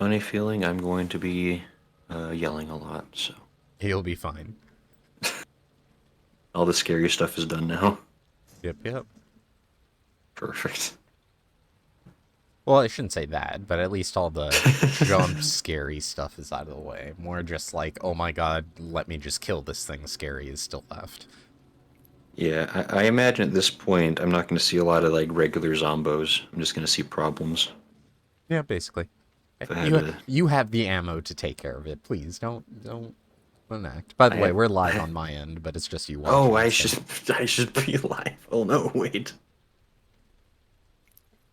funny feeling I'm going to be yelling a lot, so He'll be fine. all the scary stuff is done now. Yep, yep. Perfect. Well, I shouldn't say that, but at least all the jump scary stuff is out of the way. More just like, oh my god, let me just kill this thing scary is still left. Yeah, I imagine at this point I'm not going to see a lot of like regular zombos. I'm just going to see problems. Yeah, basically. If I had You to, you have the ammo to take care of it. Please don't enact. By the way, we're live I on my end, but it's just you oh, watching. So I should be live. Oh no, wait.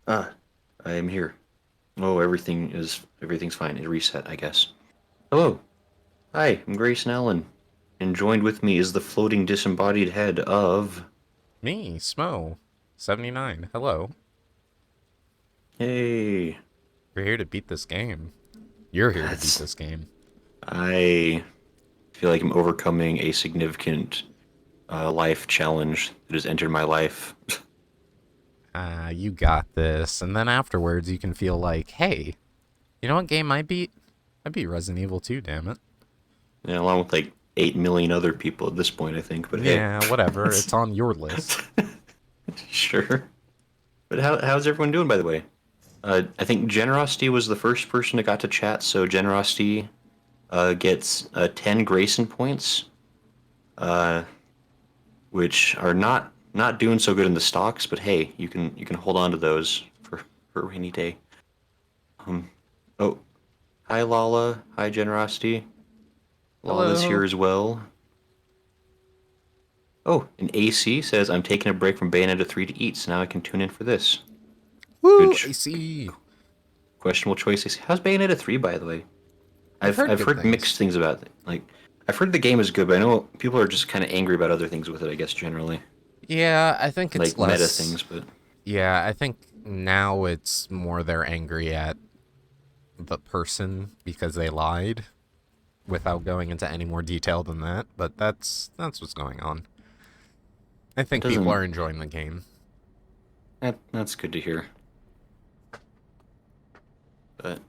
Ah, I am here. Oh, everything's fine. It reset, I guess. Hello. Hi, I'm Grayson Allen, and joined with me is the floating disembodied head of. me, Smoe, 79. Hello. Hey, We're here to beat this game. You're here to beat that's. this game. I feel like I'm overcoming a significant life challenge that has entered my life. You got this. And then afterwards, you can feel like, hey, you know what game I beat? I beat Resident Evil 2, damn it. Yeah, along with like 8 million other people at this point, I think. But hey, Yeah, whatever. It's on your list. sure. But how's everyone doing, by the way? I think Generosity was the first person that got to chat, so Generosity gets 10 Grayson points, uh, which are not doing so good in the stocks. But hey, you can hold on to those for a rainy day. Um, oh, hi Lala, hi Generosity. Lala's Hello. here as well. Oh, and AC says I'm taking a break from Bayonetta 3 to eat, so now I can tune in for this. Good Woo, AC. questionable choice. How's Bayonetta 3, by the way? I've heard I've good heard things. mixed things about it. Like I've heard the game is good, but I know people are just kind of angry about other things with it. I guess generally, Yeah, I think it's like meta less. things. But Yeah, I think now it's more they're angry at the person because they lied without going into any more detail than that, but that's what's going on. I that think people doesn't are enjoying the game. that's good to hear. But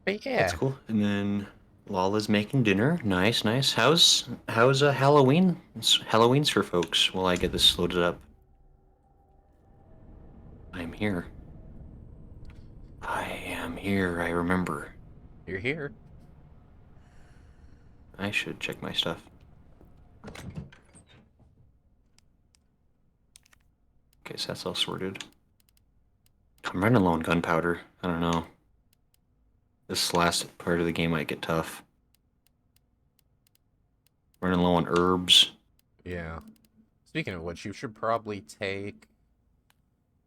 But that's yeah. cool. And then Lala's making dinner. Nice, nice. How's Halloween? Halloween's for folks. While I get this loaded up, I'm here. I am here. I remember. You're here. I should check my stuff. Okay, so that's all sorted. I'm running low on gunpowder. I don't know. This last part of the game might get tough. Running low on herbs. Yeah. Speaking of which, you should probably take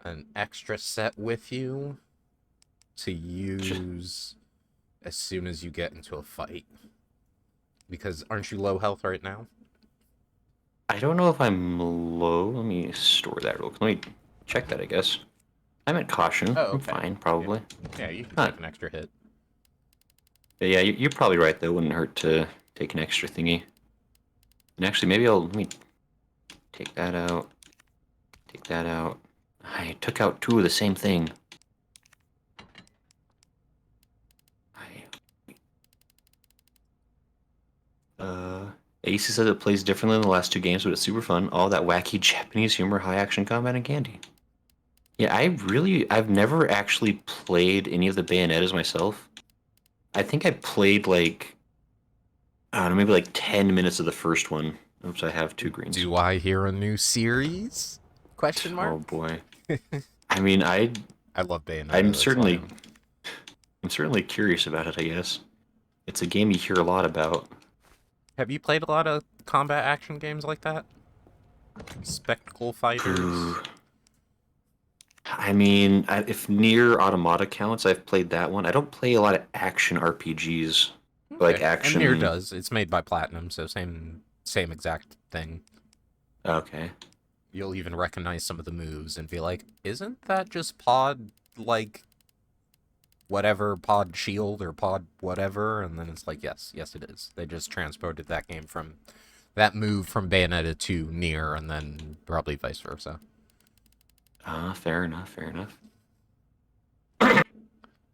an extra set with you to Just, use as soon as you get into a fight. Because aren't you low health right now? I don't know if I'm low. Let me store that real quick. Let me check that, I guess. I'm at caution. Oh, I'm okay. fine, Yeah. probably. Yeah, you can Huh. take an extra hit. But yeah, you're probably right, though. It wouldn't hurt to take an extra thingy. And actually, maybe let me take that out. Take that out. I took out two of the same thing. I, uh, Ace said it plays differently than the last two games, but it's super fun. All that wacky Japanese humor, high action combat, and candy. Yeah, I've never actually played any of the Bayonettas myself. I think I played like, I don't know, maybe like 10 minutes of the first one. Oops, I have two greens. Do I hear a new series? Question Oh mark? boy. I mean, I love I'm Bayonetta, that's why certainly, I'm... I'm certainly curious about it, I guess. It's a game you hear a lot about. Have you played a lot of combat action games like that? Spectacle fighters? I mean, if Near Automata counts, I've played that one. I don't play a lot of action RPGs, like Okay. And Nier action. does. It's made by Platinum, so same exact thing. Okay. You'll even recognize some of the moves and be like, isn't that just pod, like, whatever, pod shield or pod whatever? And then it's like, yes it is. They just transported that game from, that move from Bayonetta to Nier, and then probably vice versa. Fair enough, fair enough.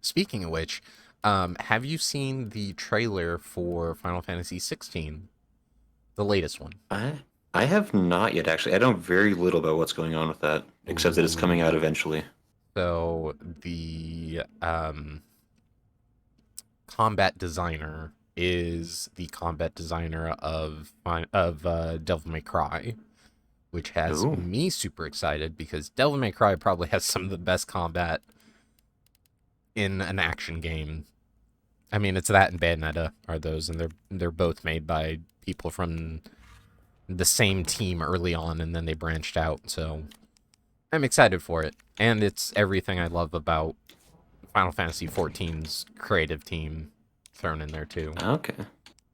Speaking of which, have you seen the trailer for Final Fantasy 16, the latest one? I have not yet actually. I know very little about what's going on with that, except that it's coming out Ooh. eventually. So the combat designer is the combat designer of Devil May Cry, which has Ooh. me super excited because Devil May Cry probably has some of the best combat in an action game. I mean, it's that and Bayonetta are those, and they're both made by people from the same team early on, and then they branched out. So I'm excited for it, and it's everything I love about Final Fantasy XIV's creative team thrown in there too. Okay.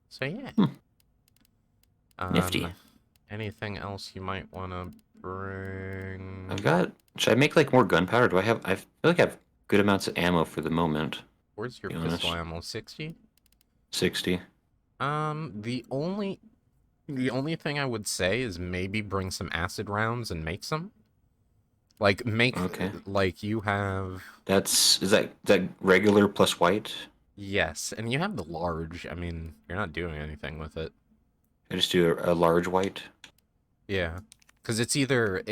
So yeah. Hmm. Nifty. Anything else you might want to I've bring? got. Should I make like more gunpowder? Do I have? I feel like I have good amounts of ammo for the moment. To Where's your be pistol honest, ammo? 60? 60. The only thing I would say is maybe bring some acid rounds and make some. Like make Okay. like you have Is that regular plus white? yes, and you have the large. I mean, you're not doing anything with it. I just do a large white. Yeah. Cuz it's either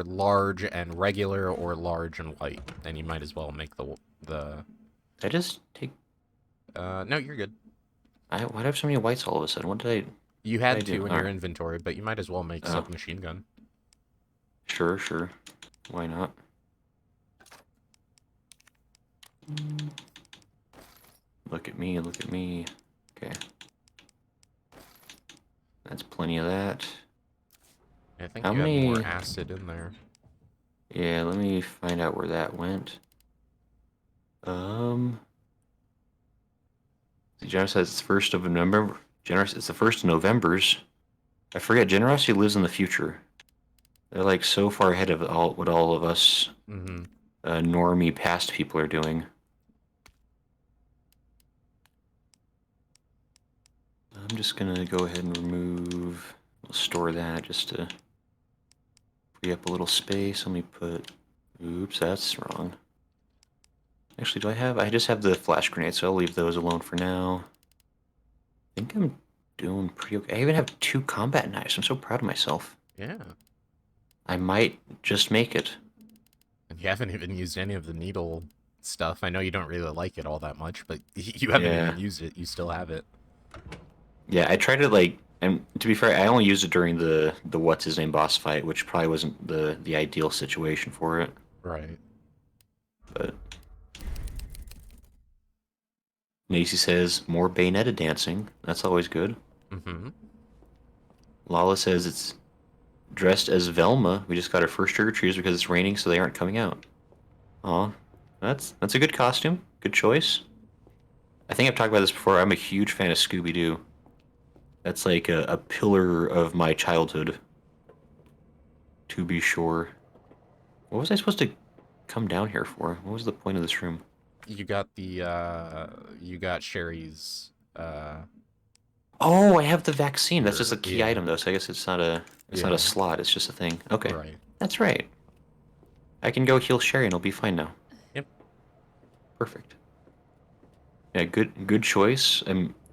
large and regular or large and white. And you might as well make the I just take. no, you're good. Why do I have so many whites all of a sudden? You What did I had do? two in All your right. inventory, but you might as well make Oh, submachine gun. sure, sure. Why not? Look at me, look at me. Okay. That's plenty of that. I think How you have more many? acid in there. Yeah, let me find out where that went. Um, Generous says it's first of November. Generous, it's the first of November's. I forget. Generosity lives in the future. They're like so far ahead of all of us Mm-hmm. normie past people are doing. I'm just gonna go ahead and remove. We'll store that just to free up a little space. Let me put. Oops, that's wrong. Actually, do I have? I just have the flash grenades, so I'll leave those alone for now. I think I'm doing pretty okay. I even have 2 combat knives. I'm so proud of myself. Yeah. I might just make it. And you haven't even used any of the needle stuff. I know you don't really like it all that much, but you haven't Yeah. even used it. You still have it. Yeah, I tried to like, and to be fair, I only used it during the what's his name boss fight, which probably wasn't the ideal situation for it. Right. But Nacy says more Bayonetta dancing. That's always good. Mm-hmm. Lala says it's dressed as Velma. We just got our first trick-or-treaters because it's raining, so they aren't coming out. Aw, that's a good costume. Good choice. I think I've talked about this before. I'm a huge fan of Scooby-Doo. That's like a pillar of my childhood, to be sure. What was I supposed to come down here for? What was the point of this room? You got Sherry's Oh, I have the vaccine. That's just a key yeah. item though, so I guess it's not a Yeah. slot, it's just a thing. Okay. Right. That's right. I can go heal Sherry and I'll be fine now. Yep. Perfect. Yeah, good choice.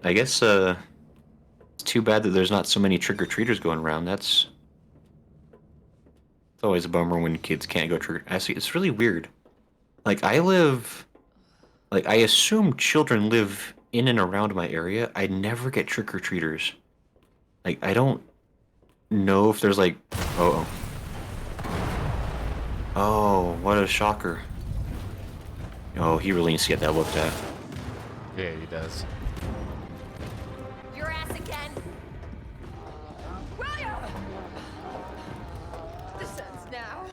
I guess it's too bad that there's not so many trick-or-treaters going around. It's always a bummer when kids can't go trick. Actually, it's really weird. Like I assume children live in and around my area. I never get trick-or-treaters. Like I don't know if there's like oh oh what a shocker. Oh, he really needs to get that looked at. Yeah, he does. Your ass again! William! This ends now.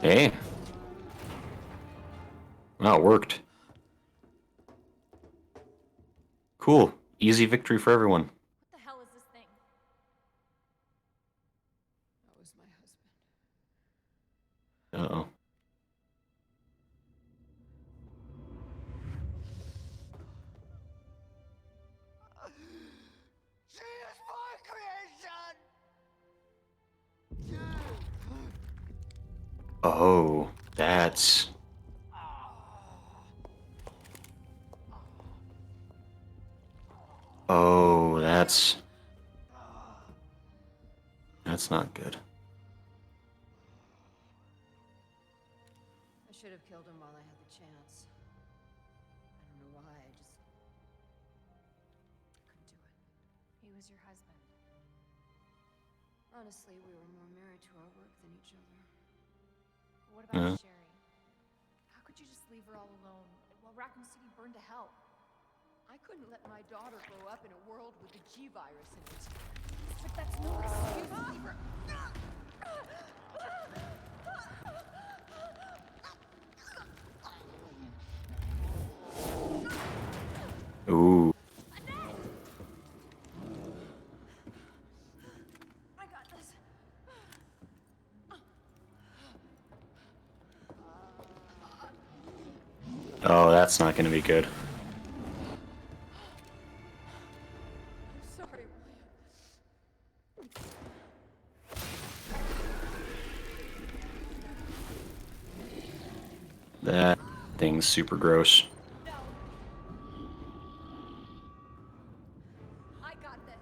Hey. Well, it worked. Cool. Easy victory for everyone. What the hell is this thing? That was my husband. Uh-oh. She is my creation! Oh, that's... Oh, that's not good. I should have killed him while I had the chance. I don't know why, I just couldn't do it. He was your husband. Honestly, we were more married to our work than each other. What about Yeah. Sherry? How could you just leave her all alone while Raccoon City burned to hell? I couldn't let my daughter grow up in a world with the G virus in it. But that's no excuse. Leave her. Ooh. I got this. Oh, that's not going to be good. I'm sorry, William. That thing's super gross. No. I got this.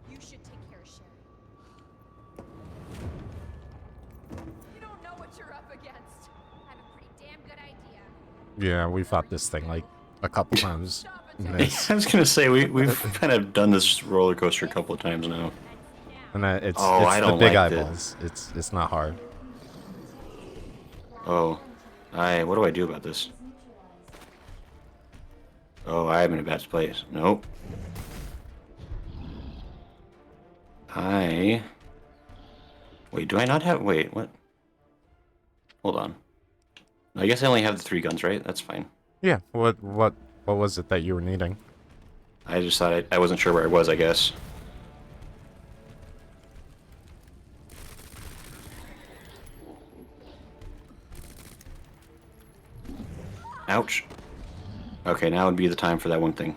You should take care of Sherry. You don't know what you're up against. I have a pretty damn good idea. Yeah, we fought this thing like a couple times. in I this. was going to say, we've kind of done this roller coaster a couple of times now. And it's Oh, I the don't big like this. eyeballs. It's not hard. Oh, what do I do about this? Oh, I'm in a bad place. Nope. Wait, do I not have... Wait, what? Hold on. I guess I only have the 3 guns, right? That's fine. Yeah. What was it that you were needing? I just thought I wasn't sure where I was, I guess. Ouch. Okay, now would be the time for that one thing.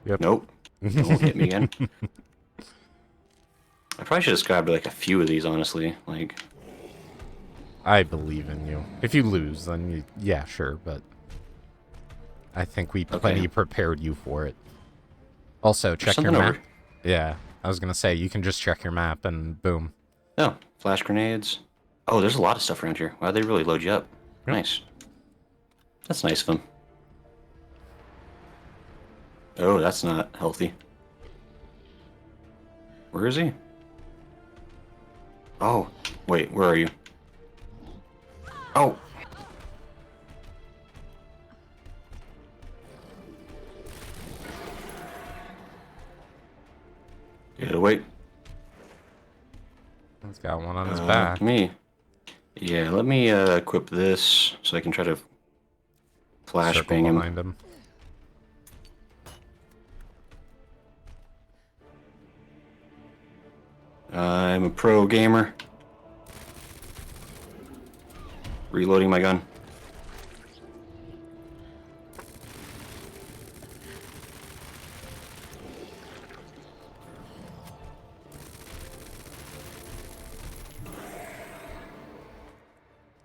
Yep. Nope. Don't hit me again. I probably should have grabbed like a few of these, honestly. Like, I believe in you. If you lose, then yeah, sure, but I think we plenty prepared you for it. Also, check your something map. over- Yeah, I was gonna say you can just check your map and boom. oh, flash grenades. Oh, there's a lot of stuff around here. Wow, they really load you up. Yep. Nice. That's nice of them. Oh, that's not healthy. Where is he? Oh, wait, where are you? Oh! You gotta wait. He's got one on his back. Me. Yeah, let me equip this so I can try to flash Circle bang him. behind him. I'm a pro gamer. Reloading my gun.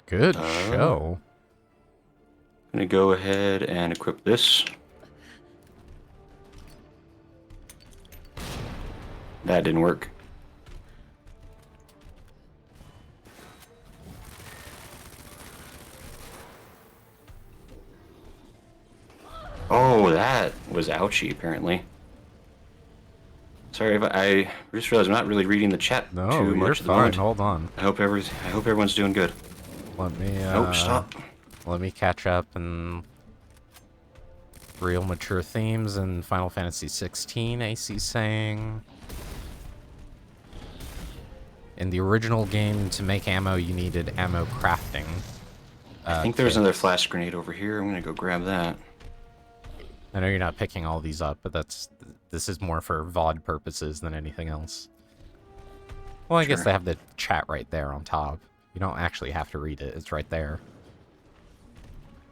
Good show. I'm gonna go ahead and equip this. That didn't work. Oh, that was ouchy, apparently. Sorry, if I just realized I'm not really reading the chat No, too you're much at the fine. moment. Hold on. I hope everyone's doing good. Let me. Nope, stop. Let me catch up and real mature themes in Final Fantasy 16. AC saying. In the original game, to make ammo, you needed ammo crafting. I think there's another flash grenade over here. I'm gonna go grab that. I know you're not picking all these up, but this is more for VOD purposes than anything else. Well, I guess Sure. they have the chat right there on top. You don't actually have to read it; it's right there.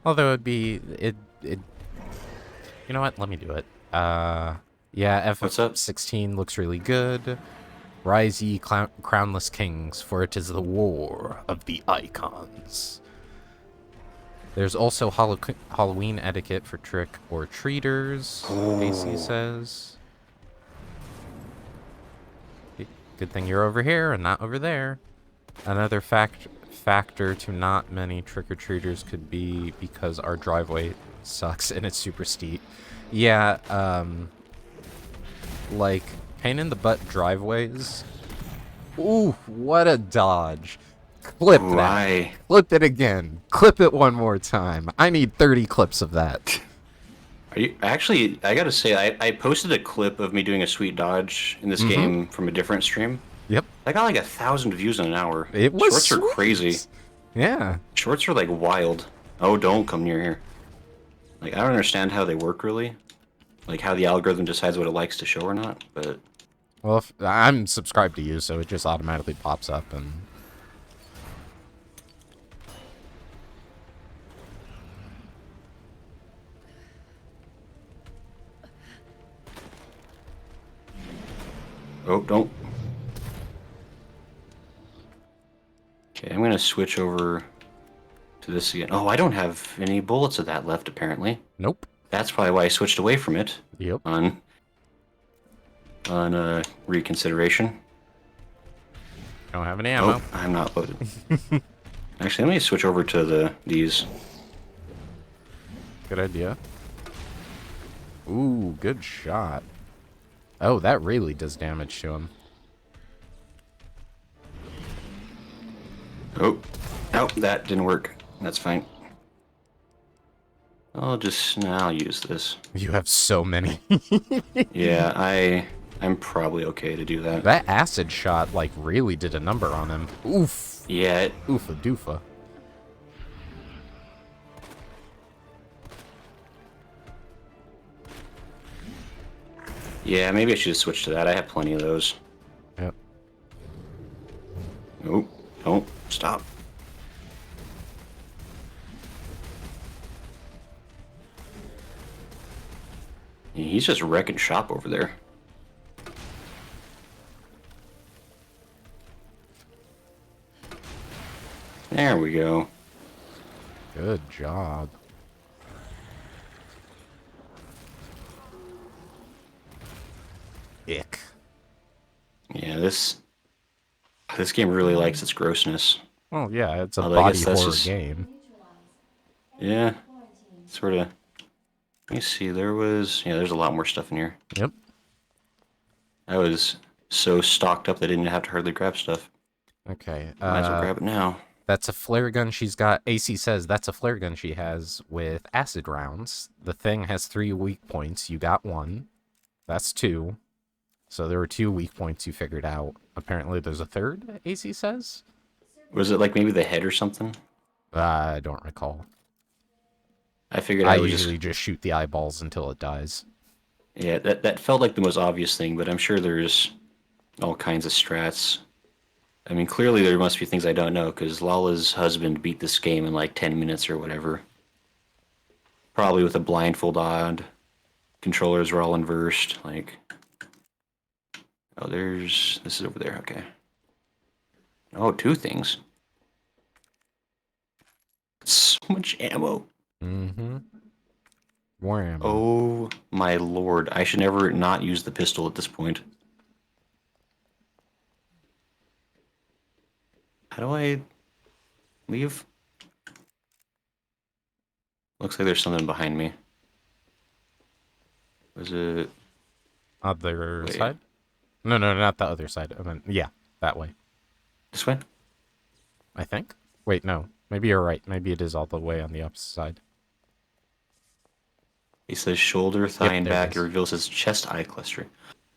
Although it. You know what? Let me do it. Yeah, What's up? F16 looks really good. Rise ye crownless kings, for it is the war of the icons. There's also Halloween etiquette for trick-or-treaters, AC says. Good thing you're over here and not over there. Another factor to not many trick-or-treaters could be because our driveway sucks and it's super steep. Yeah, like, pain-in-the-butt driveways. Ooh, what a dodge. Clip that. Why? Clip it again. Clip it one more time. I need 30 clips of that. Are you actually? I gotta say, I posted a clip of me doing a sweet dodge in this game from a different stream. Yep. I got like 1,000 views in an hour. It was Shorts are crazy. Yeah. Shorts are like wild. Oh, don't come near here. Like, I don't understand how they work really. Like how the algorithm decides what it likes to show or not, but Well, if, I'm subscribed to you, so it just automatically pops up and... oh, don't. Okay, I'm gonna switch over to this again. Oh, I don't have any bullets of that left apparently. Nope. That's probably why I switched away from it Yep. on reconsideration. Don't have any ammo. Oh, I'm not loaded. Actually, let me switch over to these. Good idea. Ooh, good shot. Oh, that really does damage to him. Oh, oh, that didn't work. That's fine. I'll use this. You have so many. Yeah, I'm probably okay to do that. That acid shot, like, really did a number on him. Oof. Yeah, Oofa doofa. yeah, maybe I should have switched to that. I have plenty of those. Yep. Nope, don't stop. Yeah, he's just wrecking shop over there. There we go. Good job. Ick. Yeah, this game really likes its grossness. Well, yeah, it's a Although I body guess that's horror just- game. Yeah, sort of. Let me see. There's a lot more stuff in here. Yep. I was so stocked up that I didn't have to hardly grab stuff. Okay. Might as well grab it now. That's a flare gun she's got. AC says that's a flare gun she has with acid rounds. The thing has 3 weak points. You got 1. That's 2. So there were 2 weak points you figured out. Apparently there's a third, AC says? Was it like maybe the head or something? I don't recall. I figured I I would usually just shoot the eyeballs until it dies. Yeah, that felt like the most obvious thing, but I'm sure there's all kinds of strats. I mean, clearly there must be things I don't know, because Lala's husband beat this game in like 10 minutes or whatever. Probably with a blindfold on. Controllers were all inversed, like... Oh, this is over there, okay. Oh, 2 things. So much ammo. Mm-hmm. More ammo. Oh my lord, I should never not use the pistol at this point. How do I leave? Looks like there's something behind me. Was it... Other Wait. side? No, not the other side. I mean, yeah, that way. This way? I think. Wait, no. Maybe you're right. Maybe it is all the way on the opposite side. He says shoulder, thigh, and there it back. is. It reveals his chest eye cluster.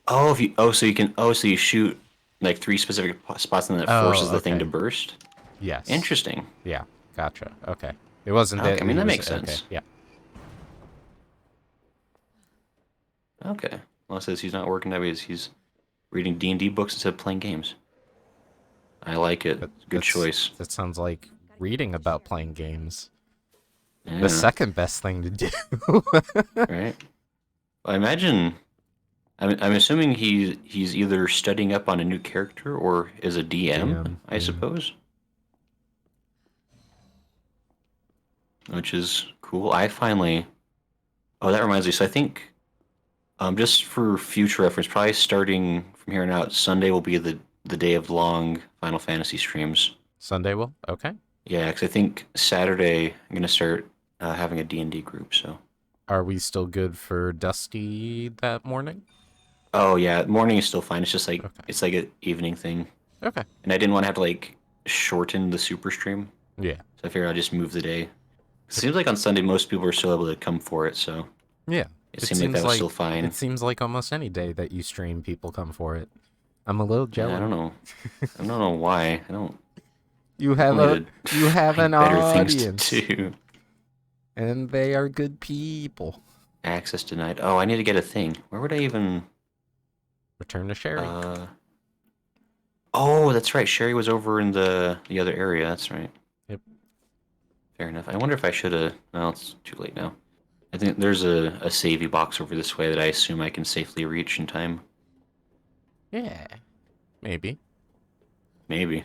Oh, so you shoot like 3 specific spots and then it forces the thing okay. to burst? Yes. Interesting. Yeah, gotcha. Okay. It wasn't Okay, that. I mean, it that was- makes sense. Okay, yeah. Okay. Well, it says he's not working that way. He's reading D&D books instead of playing games. I like it. Good That's- choice. That sounds like reading about playing games. Yeah, The second best thing to do. right? Well, I imagine I'm assuming he's either studying up on a new character or is a DM, I yeah. suppose. Which is cool. I finally. Oh, that reminds me. So I think, just for future reference, probably starting from here on out, Sunday will be the day of long Final Fantasy streams. Sunday will? Okay. Yeah, because I think Saturday I'm gonna start having a D&D group. So. Are we still good for Dusty that morning? Oh yeah, morning is still fine. It's just like Okay. it's like an evening thing, Okay. and I didn't want to have to like shorten the super stream, Yeah. so I figured I'd just move the day. It seems like on Sunday most people are still able to come for it, so Yeah. it seemed like that was still fine. It seems like almost any day that you stream, people come for it. I'm a little jealous. Yeah, I don't know. I don't know why. I don't. You have Wanted you have find an better things audience, to do. and they are good people. Access denied. Oh, I need to get a thing. Where would I even? Return to Sherry. Oh, that's right. Sherry was over in the other area. That's right. Yep. Fair enough. I wonder if I should have. Well, it's too late now. I think there's a savey box over this way that I assume I can safely reach in time. Yeah. Maybe. Maybe.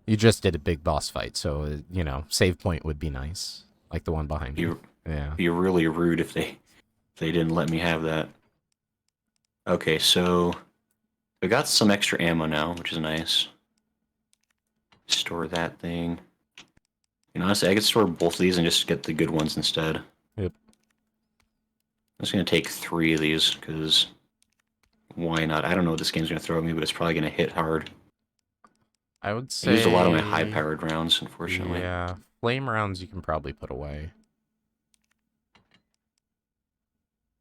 You just did a big boss fight, so you know, save point would be nice, like the one behind you. Yeah. Be really rude if they didn't let me have that. Okay, so we got some extra ammo now, which is nice. Store that thing. You know, honestly, I could store both of these and just get the good ones instead. Yep. I'm just gonna take 3 of these because why not? I don't know what this game's gonna throw at me, but it's probably gonna hit hard. I would say I used a lot of my high-powered rounds, unfortunately. Yeah. Flame rounds you can probably put away.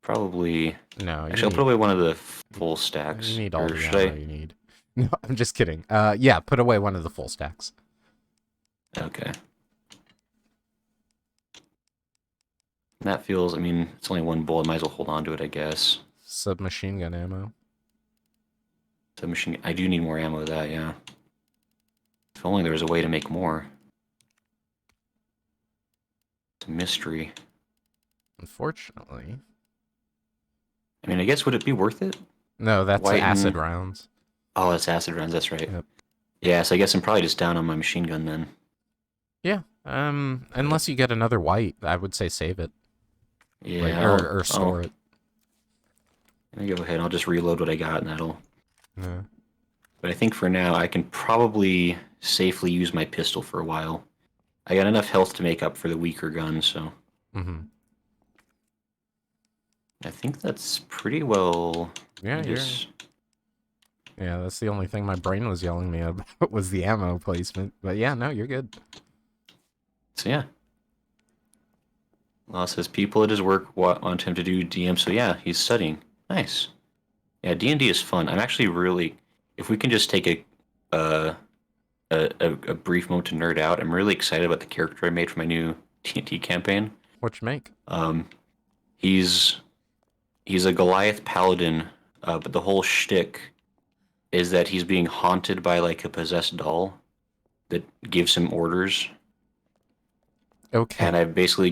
Probably. No, Actually, I'll put away one of the full stacks. You need all Or the should ammo I? you need. No, I'm just kidding. Yeah, put away one of the full stacks. Okay. That feels, I mean, it's only one bullet. Might as well hold on to it, I guess. Submachine gun ammo. Submachine. I do need more ammo of that, yeah. If only there was a way to make more. It's a mystery. Unfortunately. I mean, I guess would it be worth it? No, that's White acid and- rounds. Oh, it's acid rounds. That's right. Yep. Yeah, so I guess I'm probably just down on my machine gun then. Yeah. Unless you get another white, I would say save it. Yeah. Like, or store it. Let me go ahead. I'll just reload what I got, and that'll. Yeah. But I think for now, I can probably safely use my pistol for a while. I got enough health to make up for the weaker gun, so Mm-hmm. I think that's pretty well. Yeah, Yeah, that's the only thing my brain was yelling me about was the ammo placement. But yeah, no, you're good. So yeah. Law says people at his work want him to do DM, so yeah, he's studying. Nice. Yeah, D&D is fun. I'm actually really, if we can just take a brief moment to nerd out, I'm really excited about the character I made for my new D&D campaign. What'd you make? He's a Goliath paladin, but the whole shtick is that he's being haunted by like a possessed doll that gives him orders. Okay. And I basically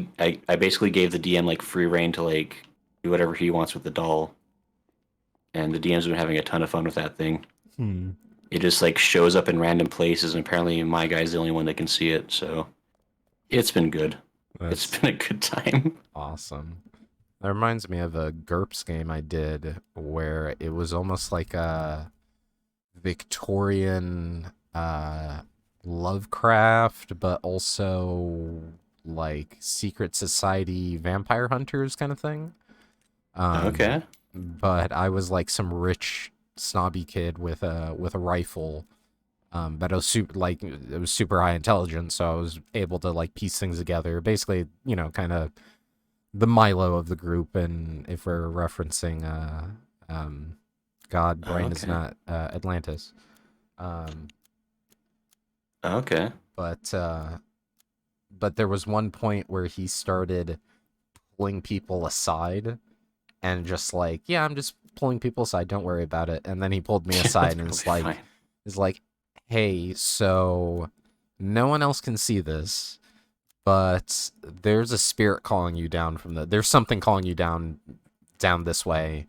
gave the DM like free reign to like do whatever he wants with the doll. And the DM's been having a ton of fun with that thing. It just like shows up in random places, and apparently my guy's the only one that can see it, so it's been good. That's It's been a good time. awesome. That reminds me of a GURPS game I did where it was almost like a Victorian Lovecraft, but also like secret society vampire hunters kind of thing. Okay. But I was like some rich snobby kid with a rifle. But it was super high intelligence, so I was able to like piece things together. Basically, you know, kind of the Milo of the group. And if we're referencing God, brain is Okay. not Atlantis. Okay. But there was one point where he started pulling people aside and just like, yeah, I'm just pulling people aside, don't worry about it. And then he pulled me aside and That's it's probably like fine. is like, hey, so no one else can see this, but there's a spirit calling you down there's something calling you down this way.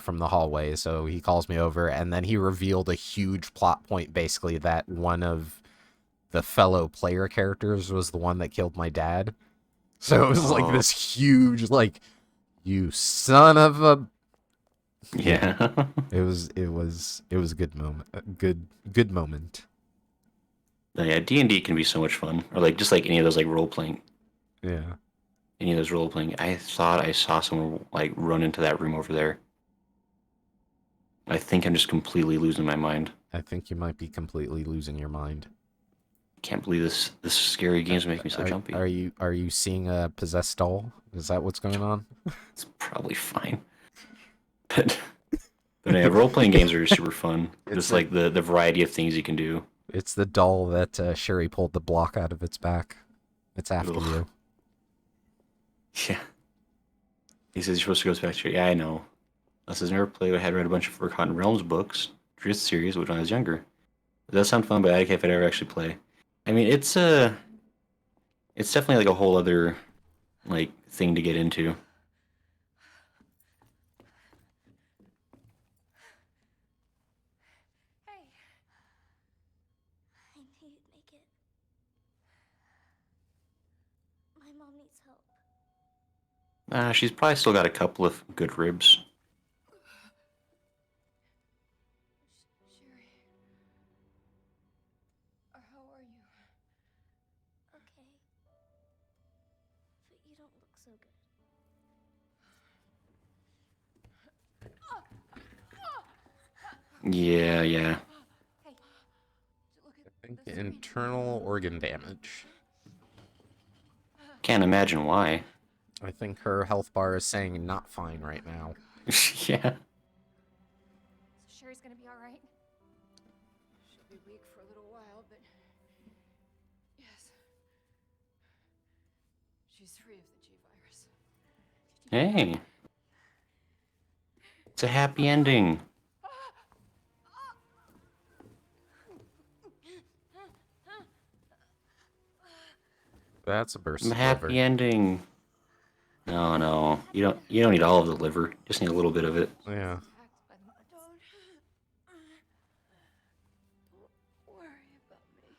from the hallway. So he calls me over, and then he revealed a huge plot point, basically that one of the fellow player characters was the one that killed my dad. So it was like Oh. this huge, like, you son of a. Yeah. It was a good moment. A good moment. Yeah, D&D can be so much fun. Or like just like any of those like role playing. Yeah. Any of those role playing. I thought I saw someone like run into that room over there. I think I'm just completely losing my mind. I think you might be completely losing your mind. Can't believe this scary games make me so jumpy. Are you seeing a possessed doll? Is that what's going on? It's probably fine. But yeah, role playing games are super fun. Just like the variety of things you can do. It's the doll that Sherry pulled the block out of its back. It's after Ugh. you. Yeah. He says you're supposed to go back to. Yeah, I know. I says never played. I had read a bunch of Forgotten Realms books, Drift series, when I was younger. It does sound fun, but I don't know if I'd ever actually play. I mean, it's definitely like a whole other like thing to get into. Hey, I knew you'd make it. My mom needs help. She's probably still got a couple of good ribs. Sherry. How are you? Okay. But you don't look so good. Yeah, yeah. Hey, look at I think the screen. internal organ damage. Can't imagine why. I think her health bar is saying not fine right now. Yeah. so Sherry's gonna be all right. She'll be weak for a little while, but yes, she's free of the G virus. Hey. It's a happy ending. That's a burst A of happy liver. ending. No, no. You don't need all of the liver. Just need a little bit of it. Yeah. Attacked by the don't worry about me.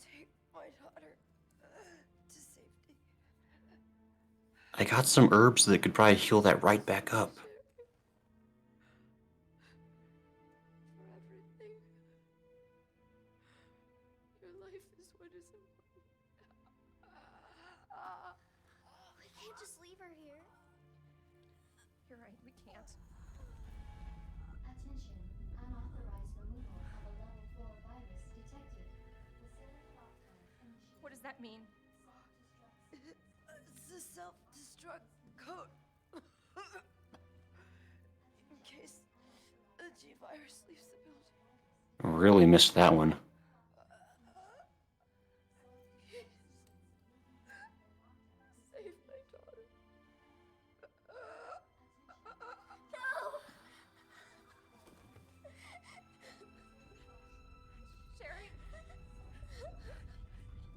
Take my daughter to safety. I got some herbs that could probably heal that right back up. For everything. Your life is what is important. We can't just leave her here. You're right, we can't. Attention, unauthorized removal of a level 4 virus detected. Facility lockdown initiated. What does that mean? It's a self-destruct code. In case the G virus leaves the building. Really missed that one. Save my daughter. Sherry?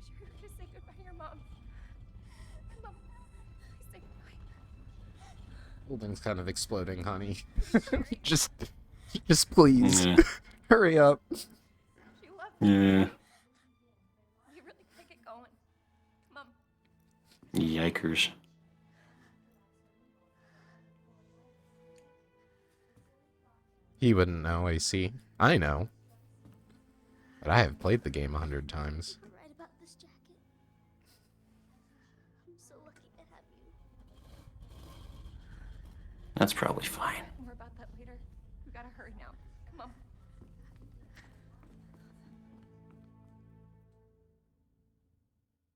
Sherry, just say goodbye to your mom. Mom, please say goodbye. Building's kind of exploding, honey. just please. Yeah. Hurry up. She loved you. Yeah. We really gotta get going. Mom, Yikers. He wouldn't know, AC. I know. But I have played the game 100 times. You're right about this jacket. I'm so lucky to have you. That's probably fine. more about that later. We gotta hurry now. Come on.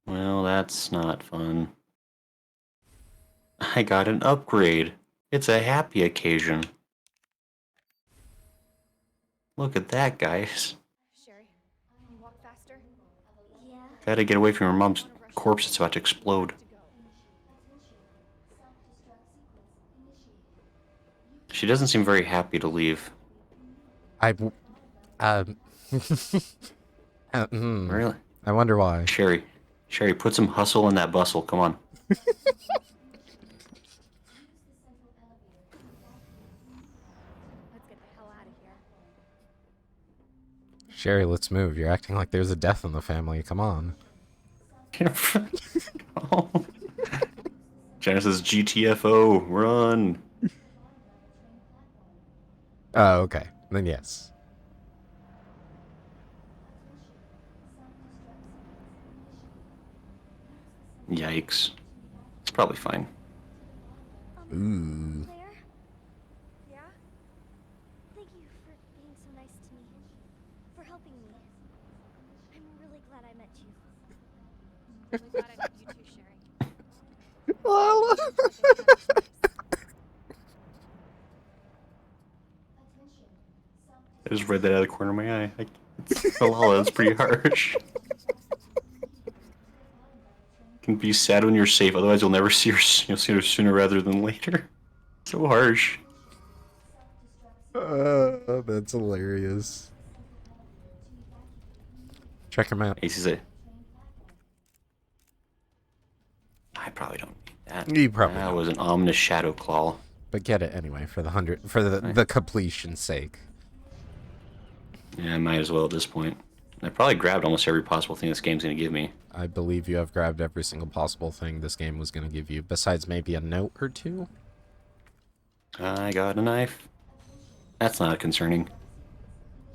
Well, that's not fun. I got an upgrade. It's a happy occasion. Look at that, guys. Sherry, can you walk faster? Yeah. Gotta get away from your mom's corpse. It's about to explode. To go. She doesn't seem very happy to leave. I Really? wonder why. Sherry, Sherry, put some hustle in that bustle. Come on. Let's get the hell out of here. Sherry, let's move. You're acting like there's a death in the family. Come on. Genesis GTFO, run. Oh, okay. Then yes. Yikes. It's probably fine. Ooh. Claire, Yeah? thank you for being so nice to me. For helping me. I'm really glad I met you. Really glad I met you too, Sherry. I just read that out of the corner of my eye. Malala, that's pretty harsh. Can be sad when you're safe, otherwise you'll never see her. You'll see her sooner rather than later. So harsh. That's hilarious. Check him out. Ace is it. I probably don't need that. You probably That don't. was an ominous shadow claw. But get it anyway for the completion's sake. Yeah, I might as well at this point. I probably grabbed almost every possible thing this game's gonna give me. I believe you have grabbed every single possible thing this game was going to give you, besides maybe a note or two. I got a knife. That's not concerning.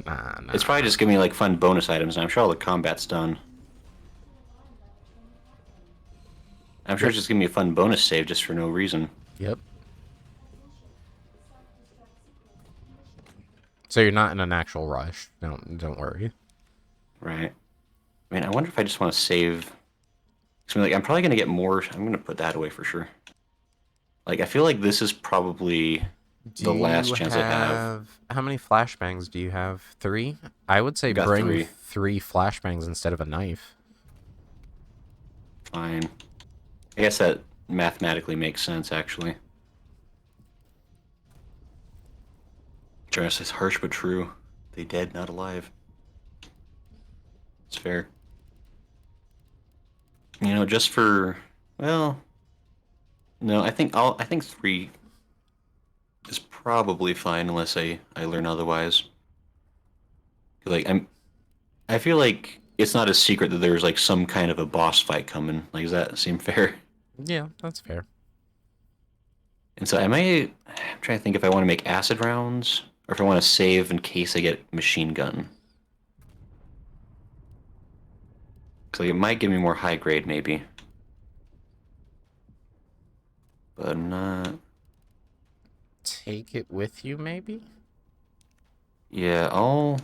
Nah. It's probably just giving me like fun bonus items, and I'm sure all the combat's done. I'm sure it's just giving me a fun bonus save just for no reason. Yep. So you're not in an actual rush. Don't worry. Right. I mean, I wonder if I just want to save. So, like, I'm probably gonna get more. I'm gonna put that away for sure. Like, I feel like this is probably the last chance I have. How many flashbangs do you have? 3? I would say Got bring 3. 3 flashbangs instead of a knife. Fine. I guess that mathematically makes sense, actually. Dress is harsh but true. They dead, not alive. It's fair. You know, just for, well, no, I think 3 is probably fine unless I learn otherwise. Like I feel like it's not a secret that there's like some kind of a boss fight coming. Like, does that seem fair? Yeah, that's fair. And so I'm trying to think if I want to make acid rounds or if I want to save in case I get machine gun. So it might give me more high grade, maybe. But not... Take it with you, maybe? Yeah, I'll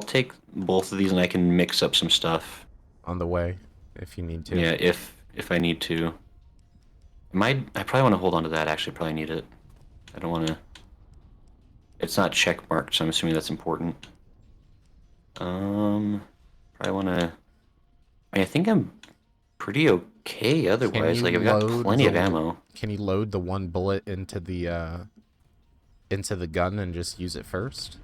take both of these and I can mix up some stuff. On the way, if you need to. Yeah, if I need to. I probably want to hold on to that, actually. Probably need it. I don't want to... It's not check marked, so I'm assuming that's important. Probably want to... I mean, I think I'm pretty okay otherwise. Like, I've got plenty of ammo. Can you load the one bullet into the gun and just use it first?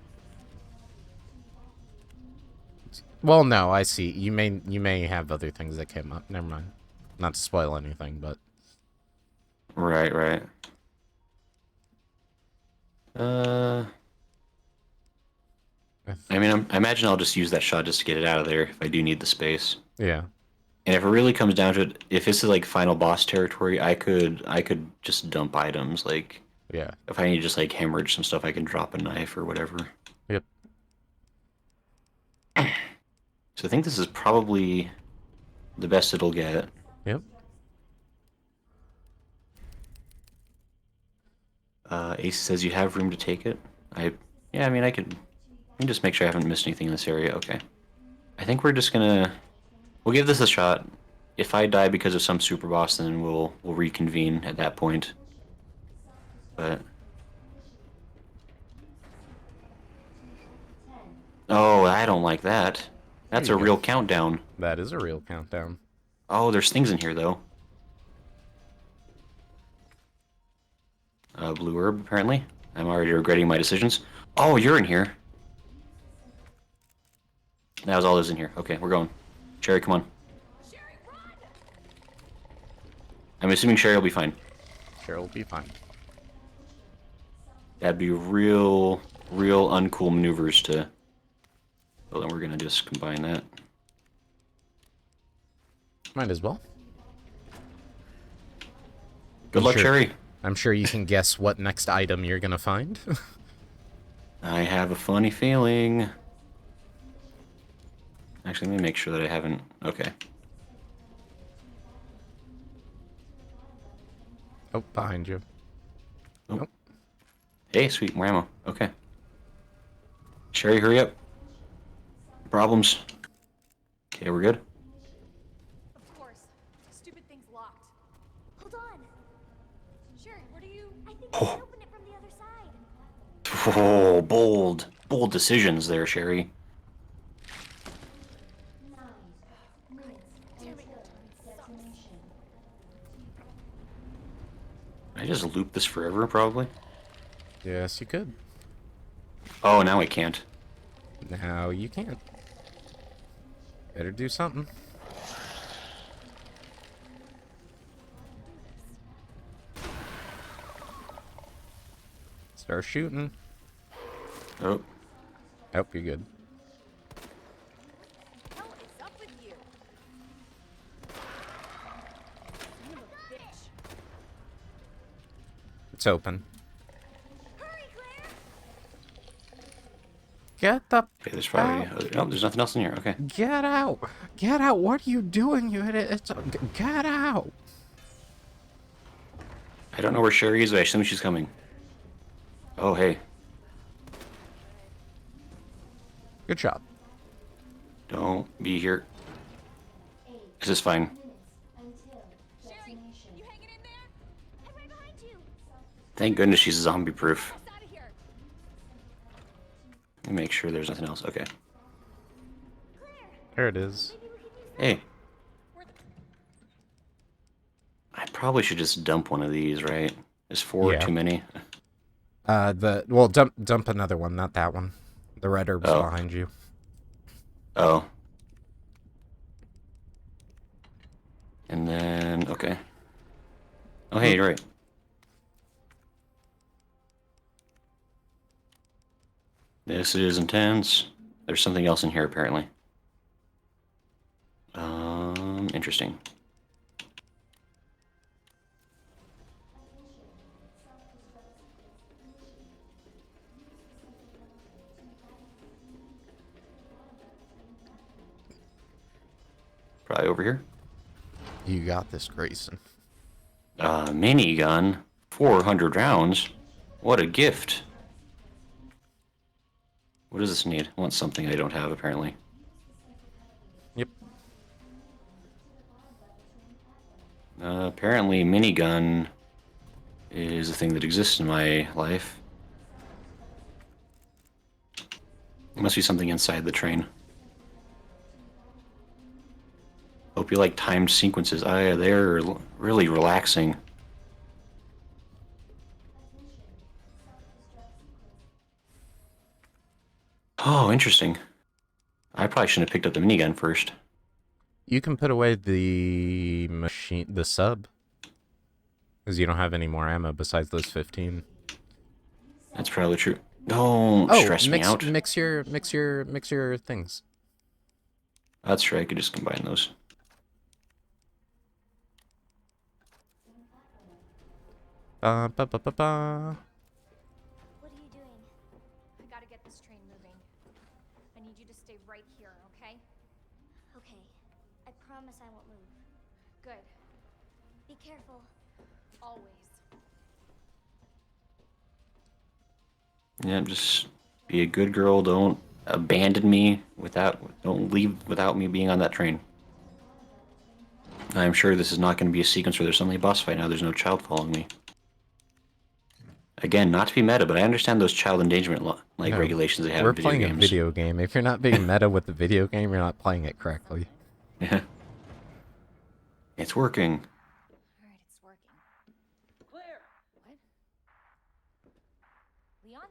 Well, no, I see. You may have other things that came up. Never mind. Not to spoil anything, but... Right. I mean, I imagine I'll just use that shot just to get it out of there if I do need the space. Yeah. And if it really comes down to it, if this is like final boss territory, I could just dump items. Like, Yeah. if I need to just like hemorrhage some stuff, I can drop a knife or whatever. Yep. So I think this is probably the best it'll get. Yep. Ace says you have room to take it. Yeah, I mean, I can just make sure I haven't missed anything in this area. Okay. I think we'll give this a shot. If I die because of some super boss, then we'll reconvene at that point. But... Oh, I don't like that. That's a you go. real countdown. That is a real countdown. Oh, there's things in here, though. Blue herb, apparently. I'm already regretting my decisions. Oh, you're in here. That was all that's in here. Okay, we're going. Cherry, come on. I'm assuming Sherry will be fine. Sure, will be fine. That'd be real uncool maneuvers to... Well, then we're gonna just combine that. Might as well. Good luck, Sure. Sherry. I'm sure you can guess what next item you're gonna find. I have a funny feeling. Actually, let me make sure that I haven't... Okay. Oh, behind you. Oh. Oh. Hey, sweet, more ammo. Okay. Sherry, hurry up. Problems. Okay, we're good. Of course. Stupid thing's locked. Hold on. Sherry, what are you... I think I can open it from the other side. Oh, bold. Bold decisions there, Sherry. 9 minutes until detonation. Can I just loop this forever, probably? Yes, you could. Oh, now I can't. Now you can't. Better do something. Start shooting. Oh. Oh, you're good. What the hell is up with you? Son of a bitch. It's open. Hurry, Claire! Get the... Okay, there's probably... Oh, there's nothing else in here. Okay. Get out! Get out! What are you doing? You it's get out! I don't know where Sherry is, but I assume she's coming. Oh, hey. Good job. Don't be here. 8 This is fine. minutes until Sherry, detonation. you hanging in there? I'm right behind you. Thank goodness she's zombie-proof. Us out of here. Let me make sure there's nothing else. Okay. There it is. Maybe we can use that. Hey, Where the... I probably should just dump one of these, right? Is 4 Yeah. too many? Well, dump another one, not that one. The red herb's Oh. behind you. Oh. And then, okay. Oh, hey, you're right. This is intense. There's something else in here, apparently. Interesting. Probably over here. You got this, Grayson. Minigun. 400 rounds. What a gift. What does this need? I want something I don't have, apparently. Yep. Apparently, minigun is a thing that exists in my life. There must be something inside the train. Hope you like timed sequences. Ah, yeah, they're really relaxing. Oh, interesting. I probably shouldn't have picked up the minigun first. You can put away the sub. Because you don't have any more ammo besides those 15. That's probably true. Don't stress me out. Mix your things. That's true. I could just combine those. Ba. What are you doing? I gotta get this train moving. I need you to stay right here, okay? Okay. I promise I won't move. Good. Be careful. Always. Yeah, just be a good girl. Don't abandon me don't leave without me being on that train. I'm sure this is not going to be a sequence where there's suddenly a boss fight. Now there's no child following me. Again, not to be meta, but I understand those child endangerment No, regulations they have We're in video playing games. a video game. If you're not being meta with the video game, you're not playing it correctly. Yeah. It's working. Alright, it's working. Claire! What? Leon?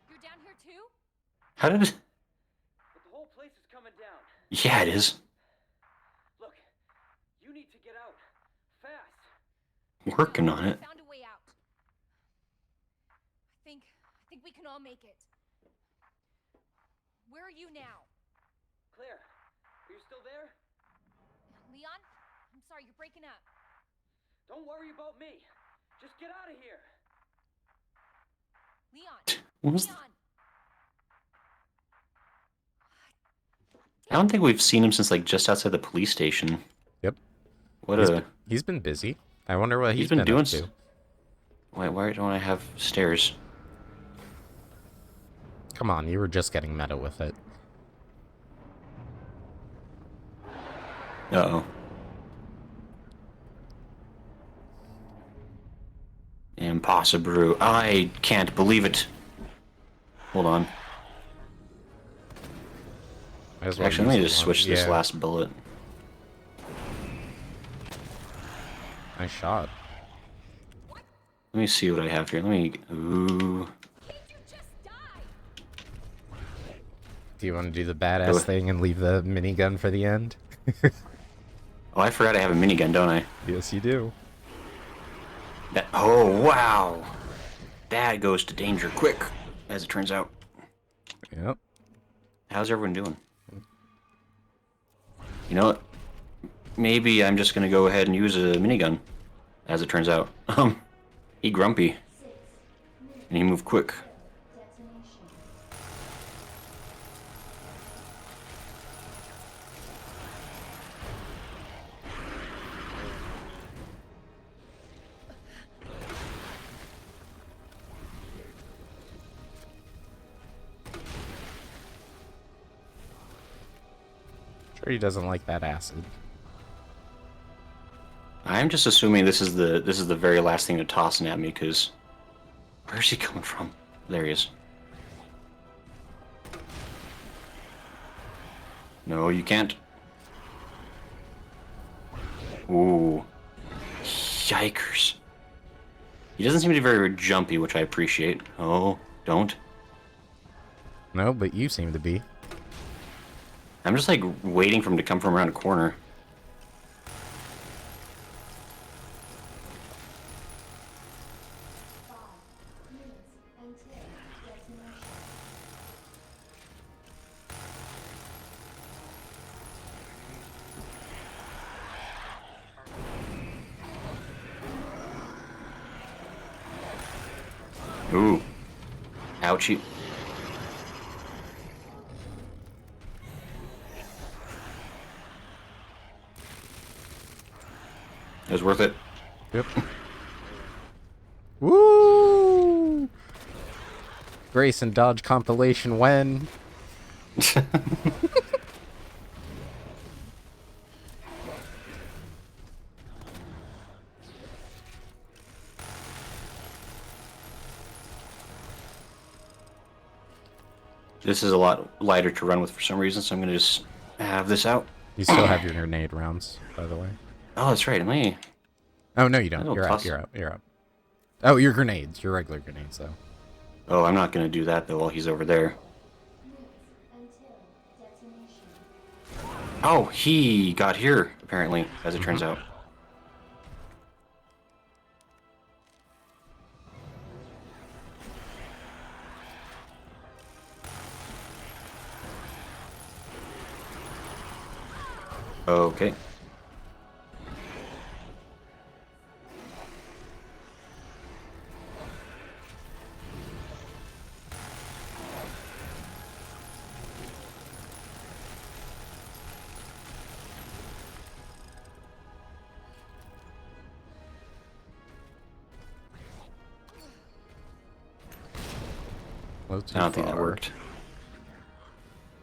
You're down here too? How did it... But the whole place is coming down. Yeah, it is. Look, you need to get out. Working on it. Found a way out. I think we can all make it. Where are you now? Claire, are you still there? Leon? I'm sorry, you're breaking up. Don't worry about me. Just get out of here. Leon! What was- Leon! I don't think we've seen him since like just outside the police station. Yep. What He's been busy. I wonder what he's been doing. up to. Why don't I have stairs? Come on, you were just getting meta with it. Uh-oh. Impossible. I can't believe it. Hold on. Might as well Actually, let me use just one. switch this Yeah, last bullet. Nice shot. Let me see what I have here. Let me... Ooh. Can't you just die? Do you want to do the badass thing and leave the minigun for the end? Oh, I forgot I have a minigun, don't I? Yes, you do. Oh, wow. That goes to danger quick, as it turns out. Yep. How's everyone doing? You know what? Maybe I'm just gonna go ahead and use a minigun, as it turns out. He grumpy. And he moved quick. Sure he doesn't like that acid. I'm just assuming this is the very last thing to tossing at me, because where's he coming from? There he is. No, you can't. Ooh. Yikers. He doesn't seem to be very jumpy, which I appreciate. Oh, don't. No, but you seem to be. I'm just like waiting for him to come from around a corner. Ooh. Ouchie. It was worth it. Yep. Woo! Grace and Dodge compilation when? This is a lot lighter to run with for some reason, so I'm gonna just have this out. You still have your grenade rounds, by the way. Oh, that's right. Let me... Oh, no, you don't. That'll You're out, toss- you're out, you're out. Oh, your grenades. Your regular grenades, though. Oh, I'm not gonna do that though while he's over there. Oh, he got here, apparently, as it turns out. Okay. Well, too I don't think that far. worked.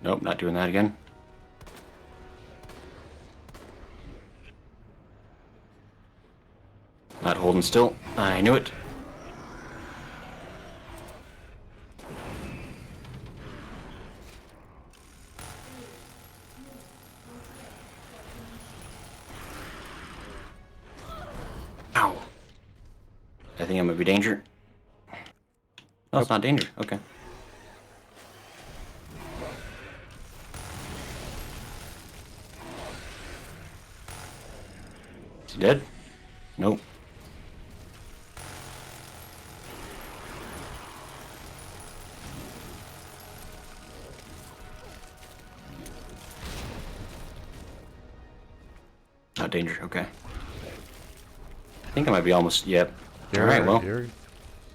Nope, not doing that again. Not holding still. I knew it. Ow. I think I might be danger. No, it's not danger. Okay. Is he dead? Nope. Not danger. Okay. I think I might be almost. Yep. You're, All right. Well,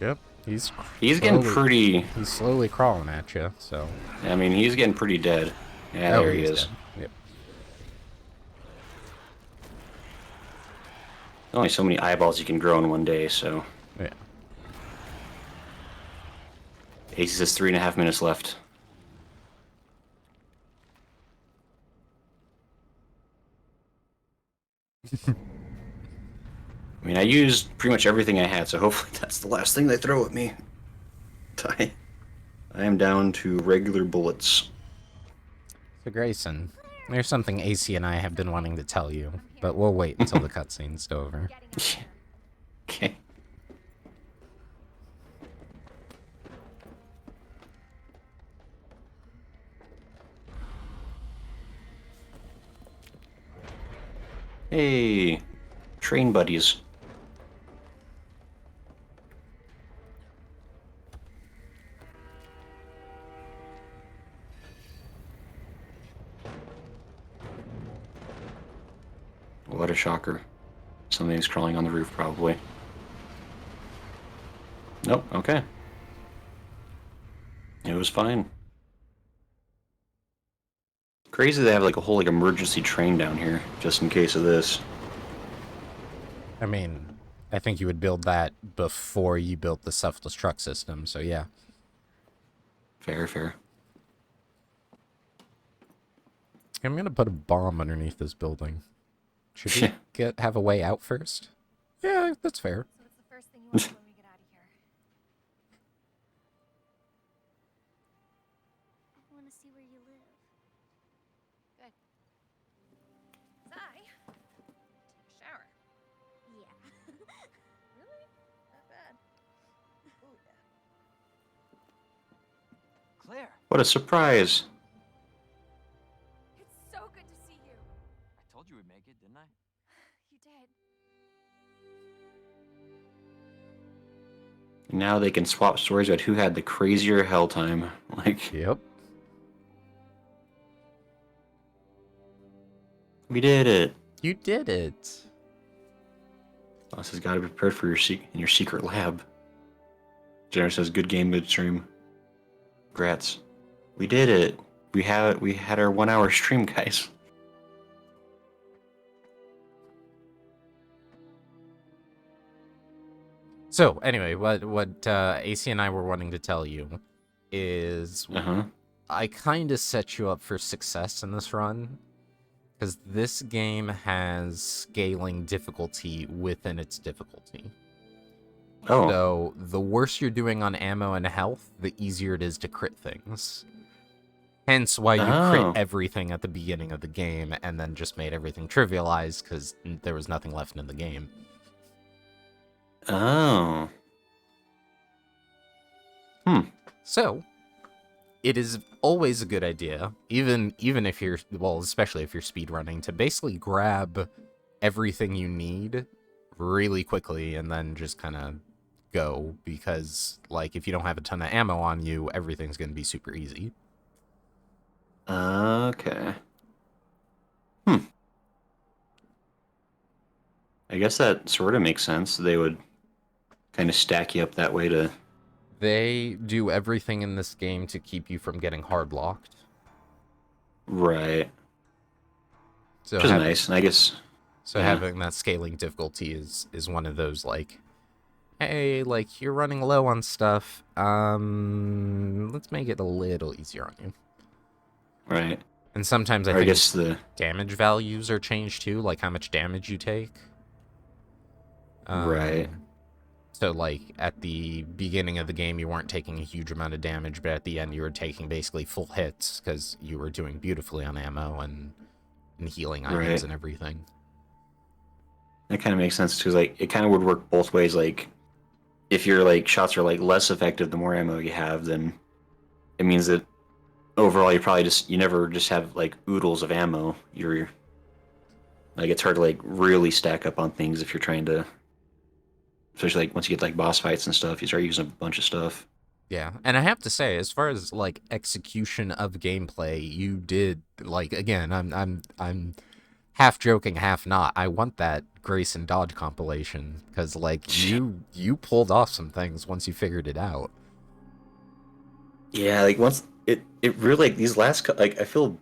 yep. He's getting pretty. He's slowly crawling at you. So. I mean, he's getting pretty dead. Yeah, there he he's is. dead. Yep. Only so many eyeballs you can grow in one day, so. Yeah. Ace says 3.5 minutes left. I mean, I used pretty much everything I had, so hopefully that's the last thing they throw at me. I am down to regular bullets. So Grayson, there's something AC and I have been wanting to tell you, but we'll wait until the cutscene's over. Okay. Hey, train buddies. What a shocker. Something's crawling on the roof, probably. Nope, okay. It was fine. Crazy they have like a whole like emergency train down here, just in case of this. I mean, I think you would build that before you built the self-destruct system, so yeah. Fair, fair. I'm gonna put a bomb underneath this building. Should we have a way out first? Yeah, that's fair. So it's the first thing you want to do when we get out of here. I want to see where you live. Good. Zai, take a shower. Yeah. Really? Not bad. Ooh, yeah. Claire, What a surprise! It's so good to see you. I told you we'd make it, didn't I? You did. Now they can swap stories about who had the crazier hell time. Like, Yep. we did it. You did it. Boss has got to be prepared for in your secret lab. Jenner says, "Good game, good stream." Congrats. We did it. We had our 1 hour stream, guys. So, anyway, what AC and I were wanting to tell you is I kind of set you up for success in this run, because this game has scaling difficulty within its difficulty. Oh. So, the worse you're doing on ammo and health, the easier it is to crit things. Hence why you crit everything at the beginning of the game, and then just made everything trivialized, because there was nothing left in the game. Oh. So, it is always a good idea, even if you're, well, especially if you're speedrunning, to basically grab everything you need really quickly and then just kind of go, because, like, if you don't have a ton of ammo on you, everything's going to be super easy. Okay. I guess that sort of makes sense. They would kind of stack you up that way to... They do everything in this game to keep you from getting hard locked. Right. So Which is nice, and I guess... So having that scaling difficulty is one of those, like, hey, like, you're running low on stuff, let's make it a little easier on you. Right. And sometimes I Or think guess the... damage values are changed too, like how much damage you take. Right. So, like, at the beginning of the game, you weren't taking a huge amount of damage, but at the end, you were taking basically full hits, because you were doing beautifully on ammo and healing items and everything. That kind of makes sense, because, like, it kind of would work both ways. Like, if your, like, shots are, like, less effective the more ammo you have, then it means that overall you probably you never just have, like, oodles of ammo. You're, like, it's hard to, like, really stack up on things if you're trying to... Especially, like, once you get, like, boss fights and stuff, you start using a bunch of stuff. Yeah, and I have to say, as far as, like, execution of gameplay, you did, like, again, I'm half joking, half not. I want that Grayson dodge compilation because, like, you pulled off some things once you figured it out. Yeah, like once it really like these last like I feel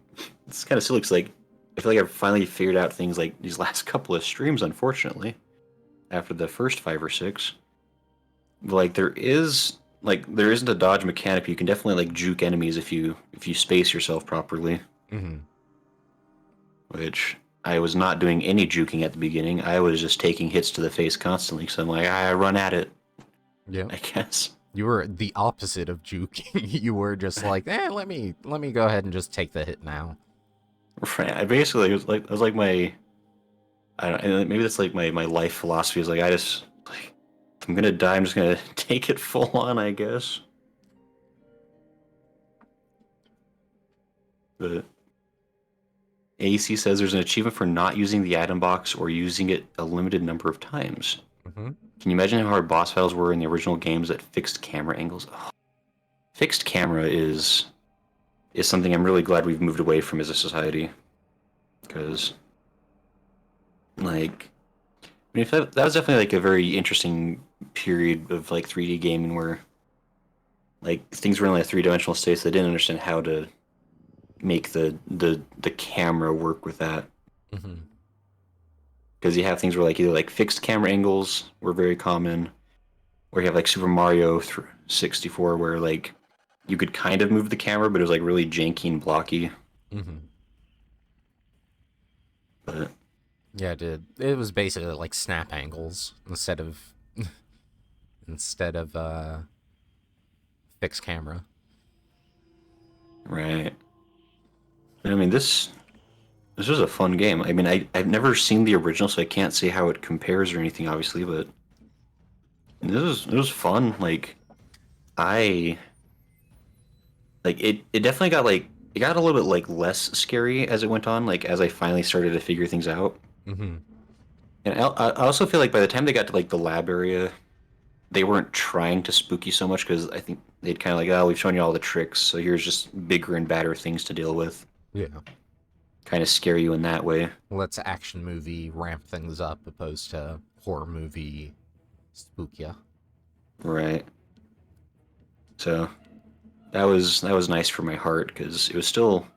it's kind of silly 'cause, like I feel like I've finally figured out things like these last couple of streams. Unfortunately, after the first 5 or 6, but, like there isn't a dodge mechanic. But you can definitely like juke enemies if you space yourself properly. Mm-hmm. Which I was not doing any juking at the beginning. I was just taking hits to the face constantly. So I'm like, I run at it. Yeah. I guess. You were the opposite of juking. You were just like, let me go ahead and just take the hit now. Right. I basically it was like my I don't and maybe that's like my life philosophy is like I just like if I'm gonna die, I'm just gonna take it full on, I guess. But AC says there's an achievement for not using the item box or using it a limited number of times. Mm-hmm. Can you imagine how hard boss battles were in the original games at fixed camera angles? Oh. Fixed camera is something I'm really glad we've moved away from as a society. Because, like, I mean, that was definitely like a very interesting period of like 3D gaming where like things were in like 3-dimensional states. They didn't understand how to make the camera work with that. Mm-hmm. Because you have things where like either like fixed camera angles were very common, or you have like Super Mario 64 where like you could kind of move the camera, but it was like really janky and blocky. Mm-hmm. But Yeah, it did. It was basically like snap angles instead of fixed camera. right, I mean this was a fun game. I mean I've never seen the original, so I can't say how it compares or anything, obviously, but it was fun. Like I like it definitely got like it got a little bit like less scary as it went on, like as I finally started to figure things out. Mm-hmm. And I also feel like by the time they got to like the lab area, they weren't trying to spook you so much because I think they'd kind of like, oh, we've shown you all the tricks, so here's just bigger and badder things to deal with. Yeah. Kind of scare you in that way. Let's action movie ramp things up opposed to horror movie spook ya. Right. So that was nice for my heart because it was still,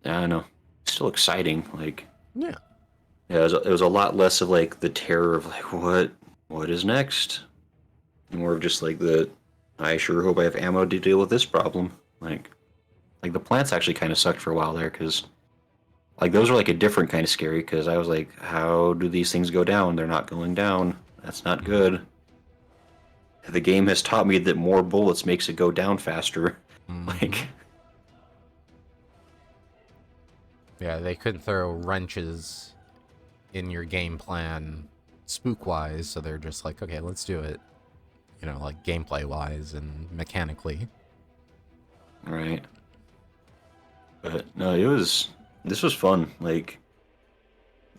I don't know, still exciting. Like, Yeah. yeah, it was a lot less of like the terror of like what is next, more of just like the I sure hope I have ammo to deal with this problem. Like the plants actually kind of sucked for a while there because like those were like a different kind of scary because I was like, how do these things go down? They're not going down. That's not good. The game has taught me that more bullets makes it go down faster. Mhm. Like, Yeah, they couldn't throw wrenches in your game plan spook-wise, so they're just like, okay, let's do it, you know, like gameplay-wise and mechanically. right. But no, this was fun. Like,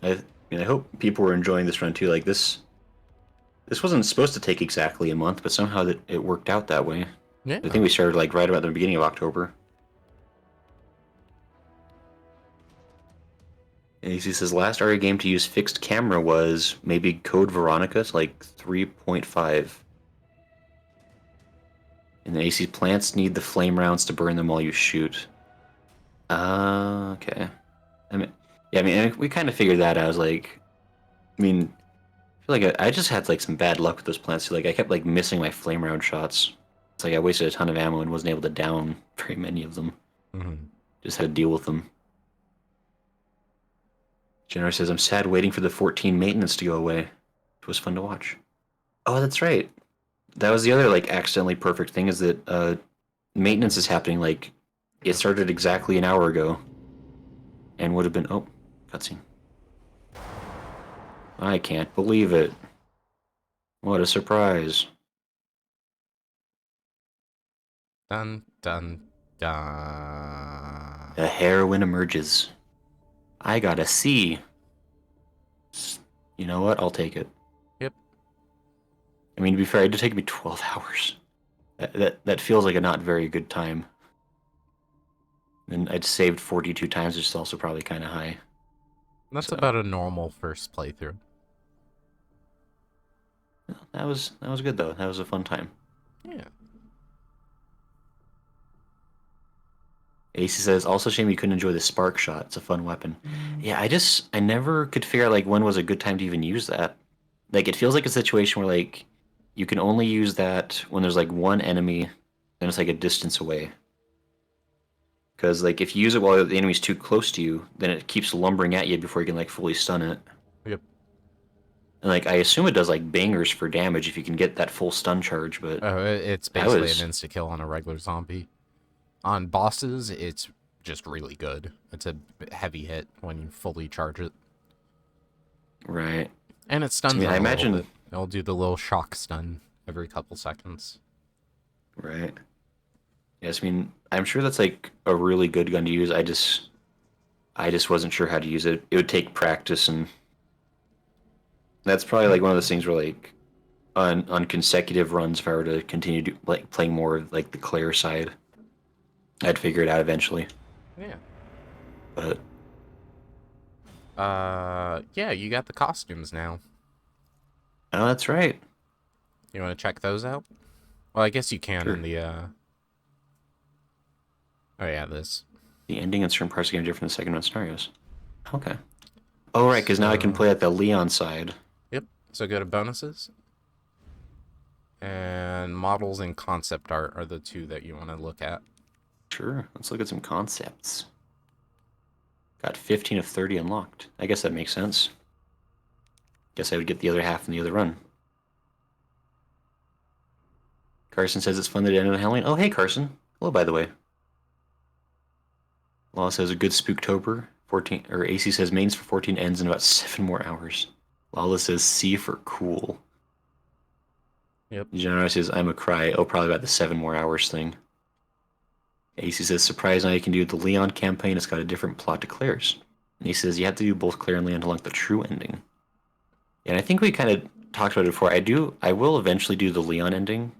I mean, I hope people were enjoying this run too. Like this wasn't supposed to take exactly a month, but somehow it worked out that way. Yeah. I think we started like right about the beginning of October. And he says last RE game to use fixed camera was maybe Code Veronica, it's like 3.5. And the AC plants need the flame rounds to burn them while you shoot. Okay. I mean, yeah, I mean, we kind of figured that out. I was like, I mean, I feel like I just had like some bad luck with those plants. Like I kept like missing my flame round shots. It's like I wasted a ton of ammo and wasn't able to down very many of them. Mm-hmm. Just had to deal with them. Jenner says, I'm sad waiting for the 14 maintenance to go away. It was fun to watch. Oh, that's right. That was the other like accidentally perfect thing is that maintenance is happening like it started exactly an hour ago. And would have been cutscene. I can't believe it. What a surprise. Dun, dun, dun. A heroine emerges. I got a C. You know what? I'll take it. Yep. I mean, to be fair, it did take me 12 hours. That feels like a not very good time. And I'd saved 42 times, which is also probably kind of high. That's So, about a normal first playthrough. that was good though. That was a fun time. Yeah. AC says, also shame you couldn't enjoy the spark shot. It's a fun weapon. Yeah, I never could figure out like when was a good time to even use that. Like it feels like a situation where like you can only use that when there's like one enemy and it's like a distance away. Because like if you use it while the enemy's too close to you, then it keeps lumbering at you before you can like fully stun it. Yep. And like I assume it does like bangers for damage if you can get that full stun charge, but Oh, it's I basically an was insta kill on a regular zombie. On bosses, it's just really good. It's a heavy hit when you fully charge it. right. And it So, I stuns mean, I them a little imagine bit. It'll do the little shock stun every couple seconds. right. Yes, I mean I'm sure that's like a really good gun to use. I just wasn't sure how to use it. It would take practice, and that's probably like one of those things where like on consecutive runs, if I were to continue to like playing more of, like the Claire side, I'd figure it out eventually. Yeah. But Yeah, you got the costumes now. oh, that's right. You want to check those out? Well, I guess you can Sure. in the, Oh yeah, this. The ending in certain parts of the game are different than second run scenarios. Okay. Oh right, because now I can So, play at the Leon side. yep. So go to bonuses. And models and concept art are the two that you want to look at. Sure. Let's look at some concepts. Got 15 of 30 unlocked. I guess that makes sense. Guess I would get the other half in the other run. Carson says it's fun that it ended on Halloween. Oh, hey, Carson. Hello, by the way. Law says a good Spooktober. 14, or AC says mains for 14 ends in about 7 more hours. Lala says C for cool. Yep. General says I'm a cry. Oh, probably about the 7 more hours thing. AC says surprise now you can do the Leon campaign. It's got a different plot to Claire's. And he says you have to do both Claire and Leon to unlock the true ending. And I think we kind of talked about it before. I will eventually do the Leon ending.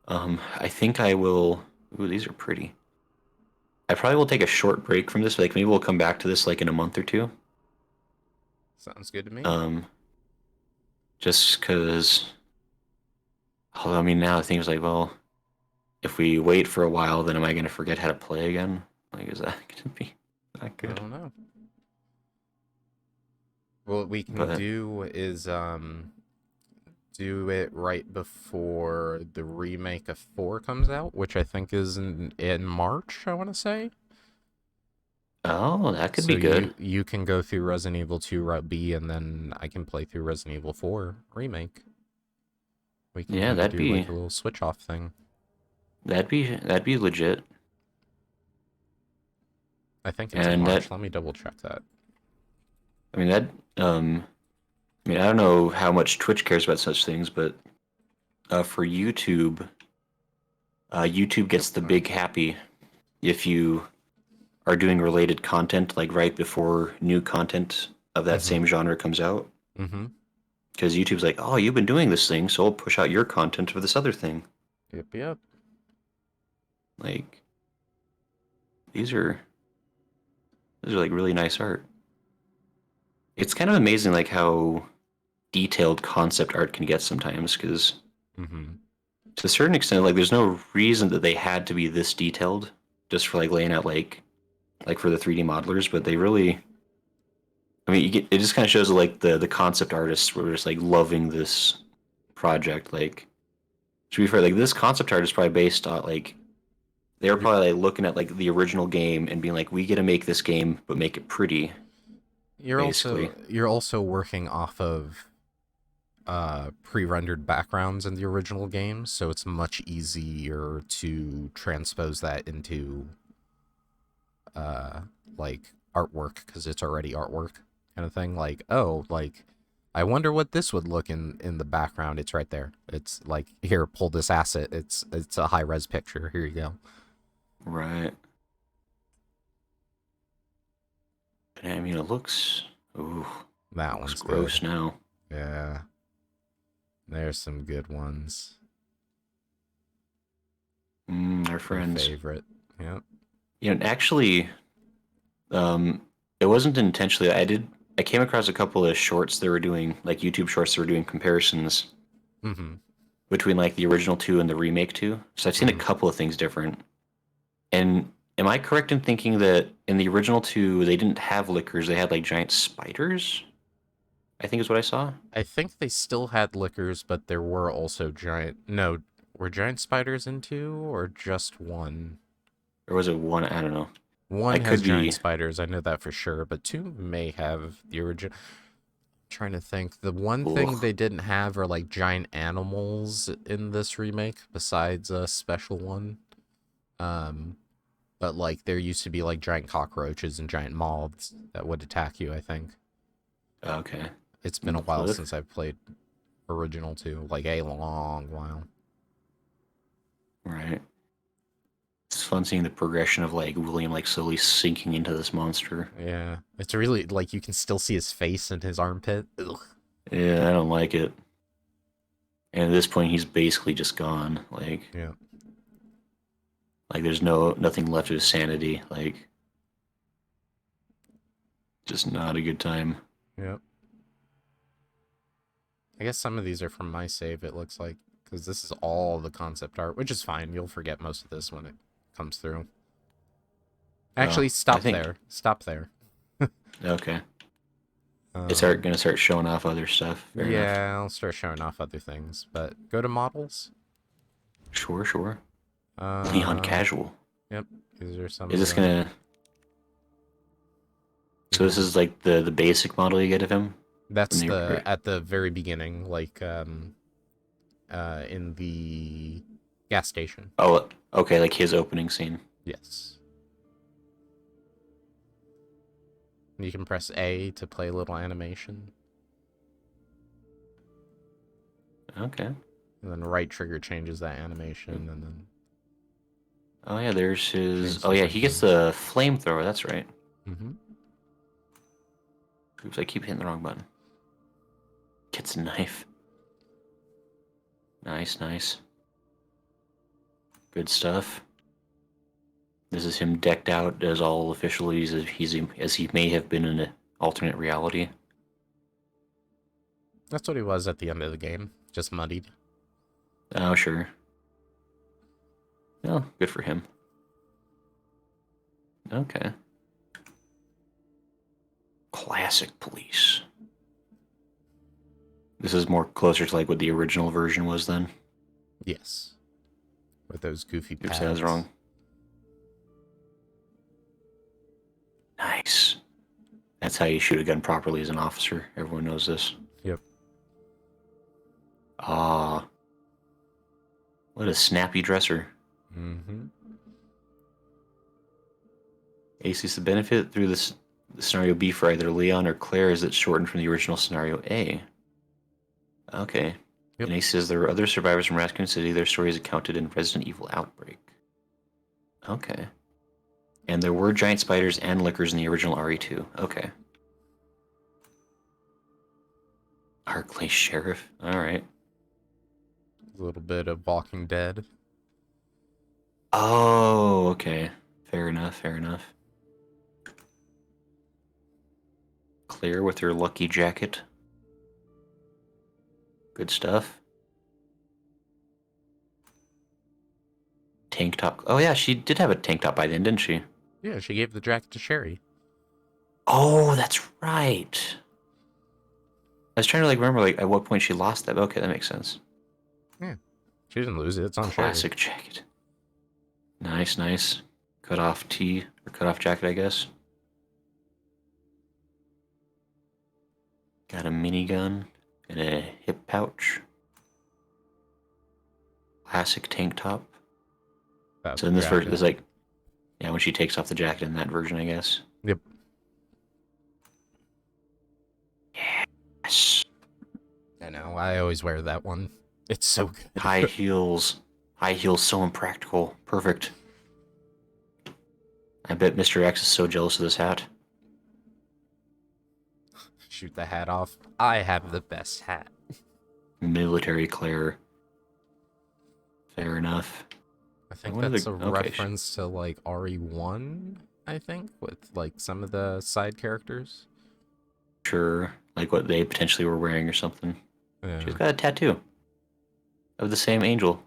I think I will. Ooh, these are pretty. I probably will take a short break from this. Like maybe we'll come back to this like in a month or two. Sounds good to me. Just because. Although I mean now the thing is like, well, if we wait for a while, then am I going to forget how to play again? Like, is that going to be not I good? don't know. What we can But do is do it right before the remake of 4 comes out, which I think is in March, I want to say. oh, that could So be good. you can go through Resident Evil 2 Route B, and then I can play through Resident Evil 4 remake. We can Yeah, maybe that'd do be like a little switch off thing. that'd be legit. I think it's in And March. that, Let me double check that. I mean that, I mean I don't know how much Twitch cares about such things, but for YouTube, YouTube gets the big happy if you are doing related content like right before new content of that Mm-hmm. same genre comes out. Mm-hmm. Because YouTube's like, oh, you've been doing this thing, so I'll push out your content for this other thing. Yep. Like, these are like really nice art. It's kind of amazing like how detailed concept art can get sometimes, because Mm-hmm. to a certain extent, like there's no reason that they had to be this detailed just for like laying out like for the 3D modelers, but they really, I mean, it just kind of shows like the concept artists were just like loving this project. Like, to be fair, like this concept art is probably based on like they were probably like looking at like the original game and being like, we get to make this game but make it pretty. Basically. You're also working off of pre-rendered backgrounds in the original game, so it's much easier to transpose that into like artwork because it's already artwork kind of thing. Like, oh, like I wonder what this would look in the background. It's right there. It's like, here, pull this asset. It's a high res picture. Here you go. Right. I mean, it looks. Ooh, That looks one's gross good. now. Yeah. There's some good ones. Our My friends. favorite. Yep. You know, actually, it wasn't intentionally. I came across a couple of shorts that were doing, like YouTube shorts that were doing comparisons Mm-hmm. between like the original 2 and the remake 2. So I've seen a couple of things different. And am I correct in thinking that in the original 2 they didn't have lickers, they had like giant spiders? I think is what I saw. I think they still had lickers, but there were also giant... No, were giant spiders in 2 or just 1? Or was it 1? I don't know. I 1 has could giant be. spiders, I know that for sure, but 2 may have the original... Trying to think. The one thing Ugh. they didn't have are like giant animals in this remake, besides a special one. But like there used to be like giant cockroaches and giant moths that would attack you, I think. Okay. It's been a while Look. since I've played original 2, like a long while. Right. It's fun seeing the progression of like William like slowly sinking into this monster. Yeah, it's really like you can still see his face and his armpit. Ugh. Yeah, I don't like it. And at this point he's basically just gone. Yeah. Like there's nothing left of his sanity. Like just not a good time. Yep. I guess some of these are from my save, it looks like, because this is all the concept art, which is fine. You'll forget most of this when it comes through. Actually, I stop think- there. Stop there. Okay. It's Um, gonna start showing off other stuff. Fair enough. yeah, I'll start showing off other things, but go to models. Sure. Leon Casual. Yep. These are some. Is this gonna? So this is like the basic model you get of him. That's when you- the at the very beginning, like in the gas station. Oh, okay, like his opening scene. Yes. You can press A to play a little animation, Okay. and then right trigger changes that animation, and then. Oh yeah, there's his. Change Oh yeah, different he gets things. the flamethrower. That's right. Mm-hmm. Oops, I keep hitting the wrong button. Gets a knife. Nice. Good stuff. This is him decked out as all officially as he may have been in an alternate reality. That's what he was at the end of the game, just muddied. Oh sure. Well, good for him. Okay. Classic police. This is more closer to like what the original version was then. Yes. With those goofy Oops, pads. I was wrong. Nice. That's how you shoot a gun properly as an officer. Everyone knows this. Yep. Ah. What a snappy dresser. Mm-hmm. Ace, the benefit through this scenario B for either Leon or Claire is it's shortened from the original scenario A. Okay. Yep. And Ace says there were other survivors from Raccoon City. Their stories accounted in Resident Evil Outbreak. Okay. And there were giant spiders and lickers in the original RE2. Okay. Arklay Sheriff. Alright. A little bit of Walking Dead. Oh, okay. Fair enough. Claire with her lucky jacket. Good stuff. Tank top. Oh yeah, she did have a tank top by then, didn't she? Yeah, she gave the jacket to Sherry. Oh, that's right. I was trying to like remember like at what point she lost that. Okay, that makes sense. She didn't lose it. It's on Classic jacket. Nice. Cut off tee or cut off jacket, I guess. Got a minigun and a hip pouch. Classic tank top. Sherry. So in this version, Jacket. there's like, yeah, when she takes off the jacket in that version, I guess. Yep. Yes. I know. I always wear that one. It's so good. High heels. High heels, so impractical. Perfect. I bet Mr. X is so jealous of this hat. Shoot the hat off. I have the best hat. Military Claire. Fair enough. I think One of that's the- a okay, reference to like RE1, I think, with like some of the side characters. Sure, like what they potentially were wearing or something. Yeah. She's got a tattoo of the same angel.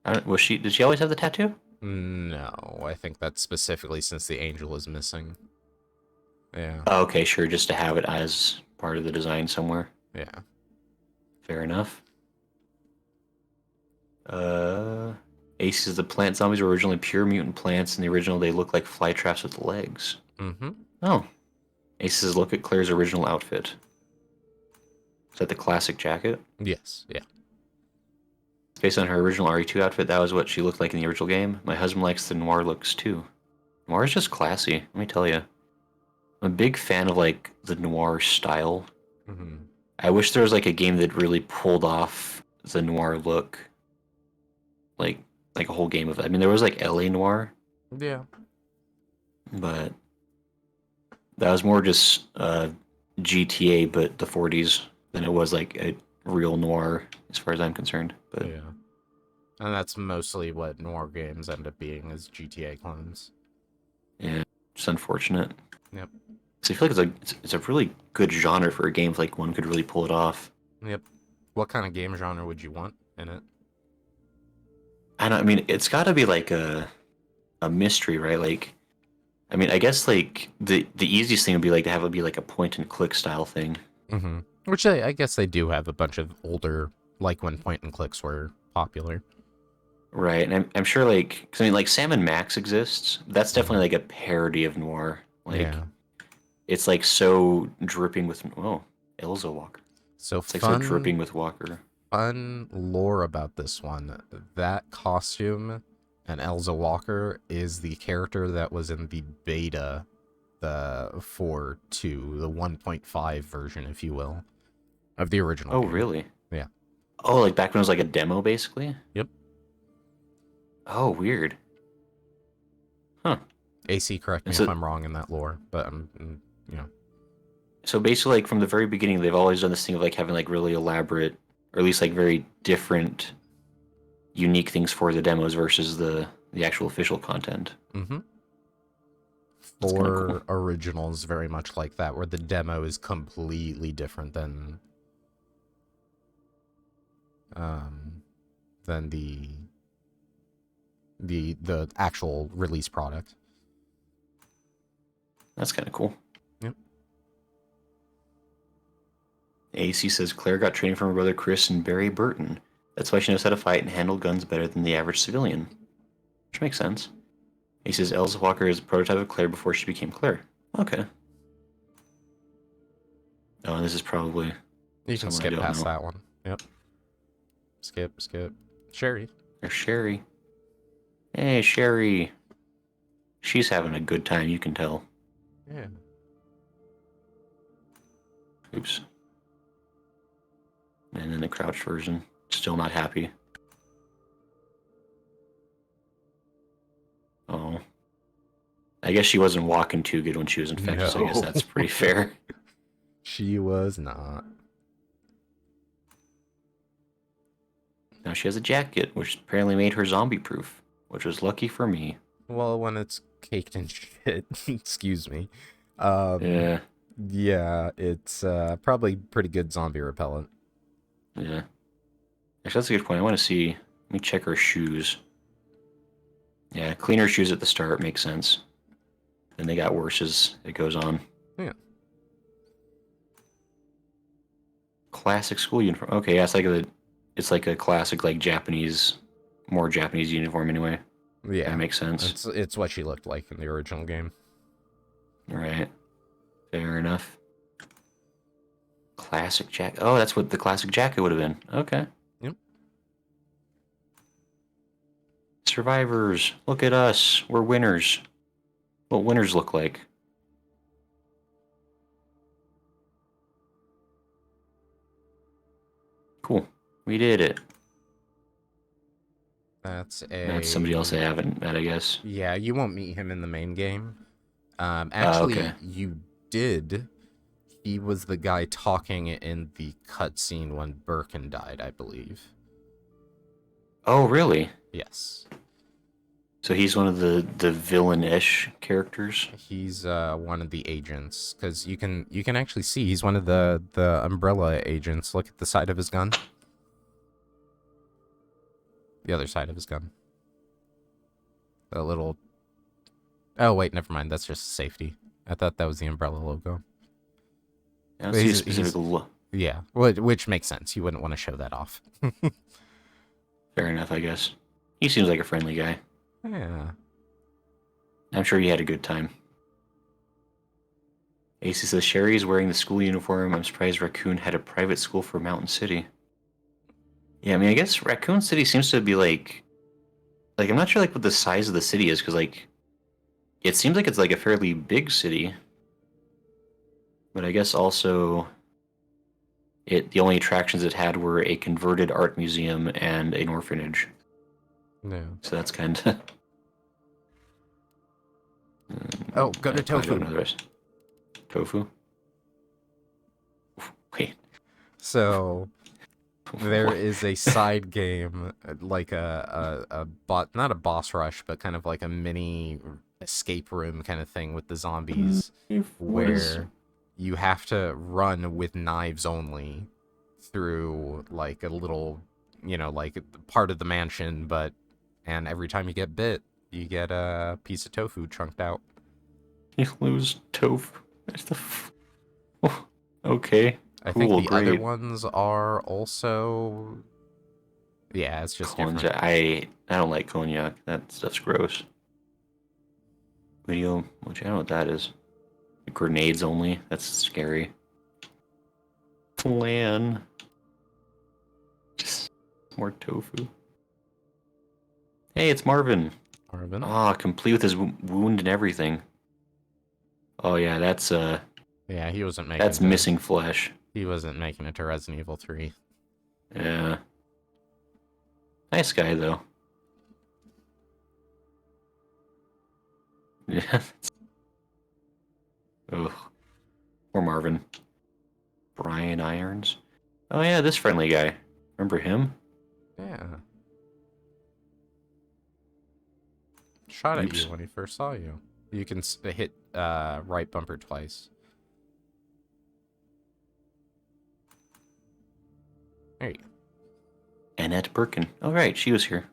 Did she always have the tattoo? No, I think that's specifically since the angel is missing. Yeah. Oh, okay, sure, just to have it as part of the design somewhere. Yeah. Fair enough. Ace says the plant zombies were originally pure mutant plants. In the original, they look like fly traps with legs. Mm-hmm. Oh. Ace says, look at Claire's original outfit. Is that the classic jacket? Yes. Yeah. Based on her original RE2 outfit, that was what she looked like in the original game. My husband likes the noir looks too. Noir is just classy, let me tell you. I'm a big fan of like the noir style. Mm-hmm. I wish there was like a game that really pulled off the noir look. Like a whole game of it. I mean, there was like LA Noir, Yeah. but that was more just GTA, but the 40s than it was like a real noir, as far as I'm concerned. But Yeah. And that's mostly what noir games end up being, is GTA clones. yeah, it's unfortunate. Yep. So I feel like it's a really good genre for a game if like one could really pull it off. Yep. What kind of game genre would you want in it? I mean, it's got to be like a mystery, right? Like, I mean, I guess like the easiest thing would be like to have it be like a point and click style thing. Mm-hmm. Which I guess they do have a bunch of older, like when point and clicks were popular. Right, and I'm sure like, 'cause I mean, like Sam and Max exists. That's definitely like a parody of noir. Like, Yeah. it's like so dripping with Elza Walker. So It's like so dripping with Walker. fun lore about this one. That costume and Elza Walker is the character that was in the beta, the 4.2, the 1.5 version, if you will, of the original Oh, game. really? Yeah. Oh, like back when it was like a demo, basically. Yep. Oh, weird. Huh. AC, correct me So- if I'm wrong in that lore, but you know. So basically, like from the very beginning, they've always done this thing of like having like really elaborate, or at least like very different, unique things for the demos versus the actual official content. Mm-hmm. That's kinda Or originals very much like that, where the demo is completely different than the actual release product. That's kind of cool. Yep. AC says Claire got training from her brother Chris and Barry Burton. That's why she knows how to fight and handle guns better than the average civilian. Which makes sense. He says Elsa Walker is a prototype of Claire before she became Claire. Okay. Oh, and this is probably You can someone I skip don't past know. that one. Yep. Skip. Sherry. There's Sherry. Hey, Sherry. She's having a good time, you can tell. Yeah. Oops. And then the crouched version. Still not happy. Oh. I guess she wasn't walking too good when she was infected, so I guess No. that's pretty fair. She was not. Now she has a jacket, which apparently made her zombie-proof, which was lucky for me. Well, when it's caked in shit, excuse me. Yeah, Yeah, it's probably pretty good zombie repellent. yeah. Actually, that's a good point. I want to see... Let me check her shoes. Yeah, cleaner shoes at the start makes sense. Then they got worse as it goes on. Yeah. Classic school uniform. Okay, yeah, it's like a classic like Japanese, more Japanese uniform anyway. Yeah, That makes sense. it's what she looked like in the original game. Right. Fair enough. Classic jacket. Oh, that's what the classic jacket would have been. Okay. Yep. Survivors, look at us. We're winners. What winners look like. Cool. We did it. That's That's somebody else I haven't met, I guess. Yeah, you won't meet him in the main game. Actually, okay. you did. He was the guy talking in the cutscene when Birkin died, I believe. Oh, really? Yes. So he's one of the villain-ish characters. He's one of the agents, because you can actually see he's one of the Umbrella agents. Look at the side of his gun. The other side of his gun. The little... Oh, wait, never mind. That's just safety. I thought that was the Umbrella logo. I don't see a specific look. Yeah, which makes sense. You wouldn't want to show that off. Fair enough, I guess. He seems like a friendly guy. Yeah. I'm sure he had a good time. AC says, Sherry is wearing the school uniform. I'm surprised Raccoon had a private school for Mountain City. Yeah, I mean, I guess Raccoon City seems to be like, I'm not sure like what the size of the city is, because like, it seems like it's like a fairly big city. But I guess also, the only attractions it had were a converted art museum and an orphanage. No. So that's kind of... Oh, go to I don't Tofu. know the rest. Tofu? Wait. So there is a side game, like not a boss rush, but kind of like a mini escape room kind of thing with the zombies, where you have to run with knives only through like a little, like part of the mansion, and every time you get bit, you get a piece of tofu chunked out. You lose tofu. Oh, okay. I Cool, think the other great. ones are also... Yeah, it's just different. I don't like cognac. That stuff's gross. Video, which I don't know what that is. Grenades only. That's scary. Plan. Just more tofu. Hey, it's Marvin. Marvin? Ah, complete with his wound and everything. Oh yeah, that's Yeah, he wasn't making that's missing flesh. He wasn't making it to Resident Evil 3. Yeah. Nice guy though. Yeah. Ugh. Poor Marvin. Brian Irons. Oh yeah, this friendly guy. Remember him? Yeah. Shot at Oops. you when he first saw you. You can hit right bumper twice. There you go. Annette Birkin. Oh right, she was here.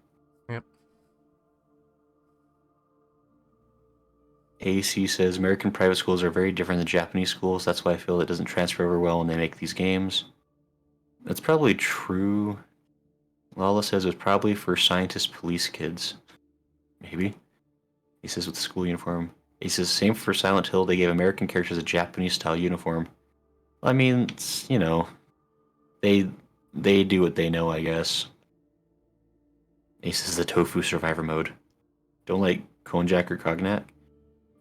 Yep. AC says American private schools are very different than Japanese schools. That's why I feel it doesn't transfer over well when they make these games. That's probably true. Lala says it was probably for scientist police kids. Maybe. He says with the school uniform. He says same for Silent Hill. They gave American characters a Japanese style uniform. I mean, it's, they do what they know, I guess. He says the tofu survivor mode. Don't like konjac or cognac.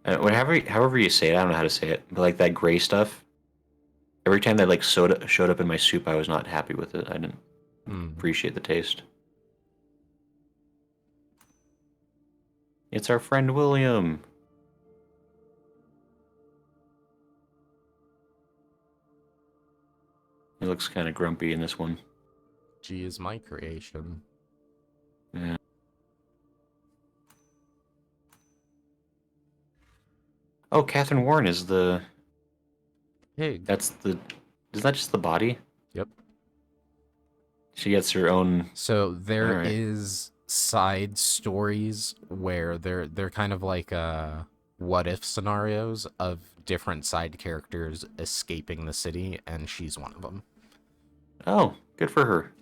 However you say it, I don't know how to say it, but like that gray stuff. Every time that like soda showed up in my soup, I was not happy with it. I didn't appreciate the taste. It's our friend William. He looks kind of grumpy in this one. G is my creation. Yeah. Oh, Catherine Warren is the... Hey. That's the... Is that just the body? Yep. She gets her own... So there Alright. is side stories where they're kind of like what if scenarios of different side characters escaping the city, and she's one of them. Oh, good for her.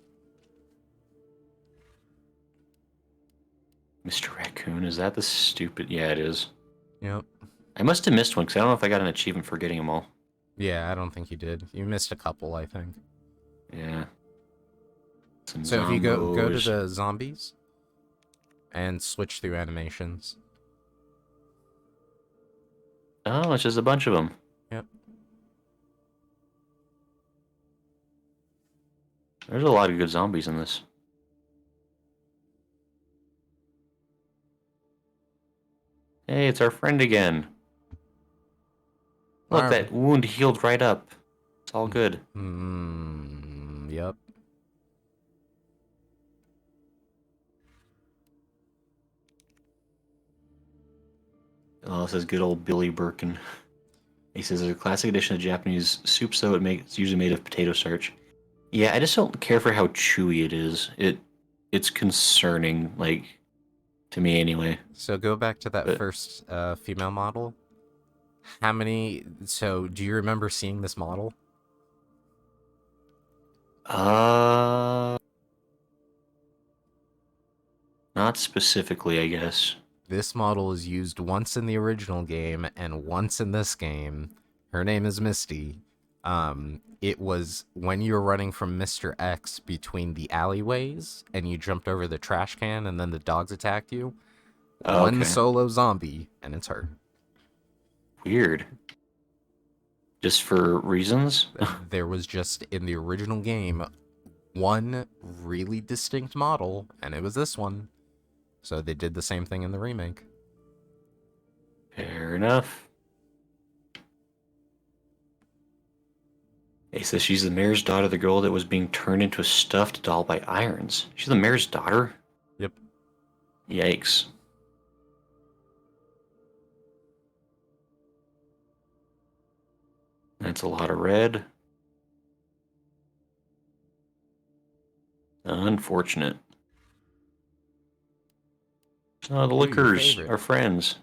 Mr. Raccoon, is that the stupid... Yeah, it is. Yep. I must have missed one, because I don't know if I got an achievement for getting them all. Yeah, I don't think you did. You missed a couple, I think. Yeah. Some So if you go to zombos. the zombies and switch through animations. Oh, it's just a bunch of them. Yep. There's a lot of good zombies in this. Hey, it's our friend again. Look, that wound healed right up. It's all good. Yep. Oh, it says good old Billy Birkin. He says there's a classic edition of Japanese soup, so it's usually made of potato starch. Yeah, I just don't care for how chewy it is. It's concerning, like, to me anyway. So go back to that But, first female model. How many? So do you remember seeing this model? not specifically, I guess. This model is used once in the original game and once in this game. Her name is Misty. It was when you were running from Mr. X between the alleyways and you jumped over the trash can and then the dogs attacked you. Oh, One okay. solo zombie, and it's her. Weird. Just for reasons? There was just in the original game one really distinct model, and it was this one. So they did the same thing in the remake. Fair enough. He says she's the mayor's daughter, the girl that was being turned into a stuffed doll by irons. She's the mayor's daughter? Yep. Yikes. That's a lot of red. Unfortunate. Oh, the Ooh, your lookers favorite. are friends.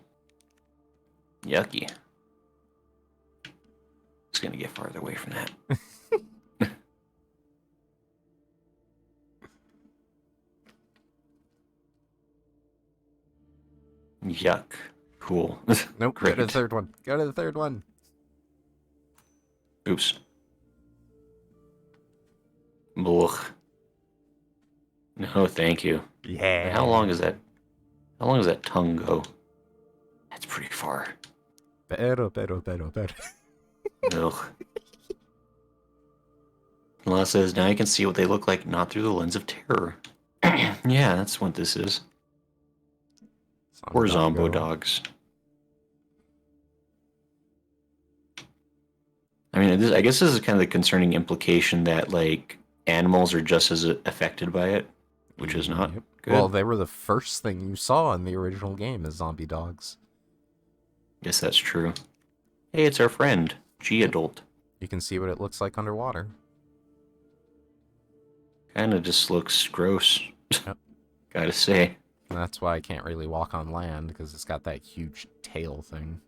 Yucky. Just gonna get farther away from that. Yuck. Cool. Nope, Great. go to the third one. Go to the third one. Oops. Blech. No, thank you. Yeah. How long is that? How long does that tongue go? That's pretty far. Pero. Ugh. Law says, now you can see what they look like, not through the lens of terror. Yeah, that's what this is. Or Zombo dogs. I mean, I guess this is kind of the concerning implication that, like, animals are just as affected by it, which is not Yep. good. Well, they were the first thing you saw in the original game as zombie dogs. Guess that's true. Hey, it's our friend, G-Adult. You can see what it looks like underwater. Kind of just looks gross. Yep. Gotta say. And that's why I can't really walk on land, because it's got that huge tail thing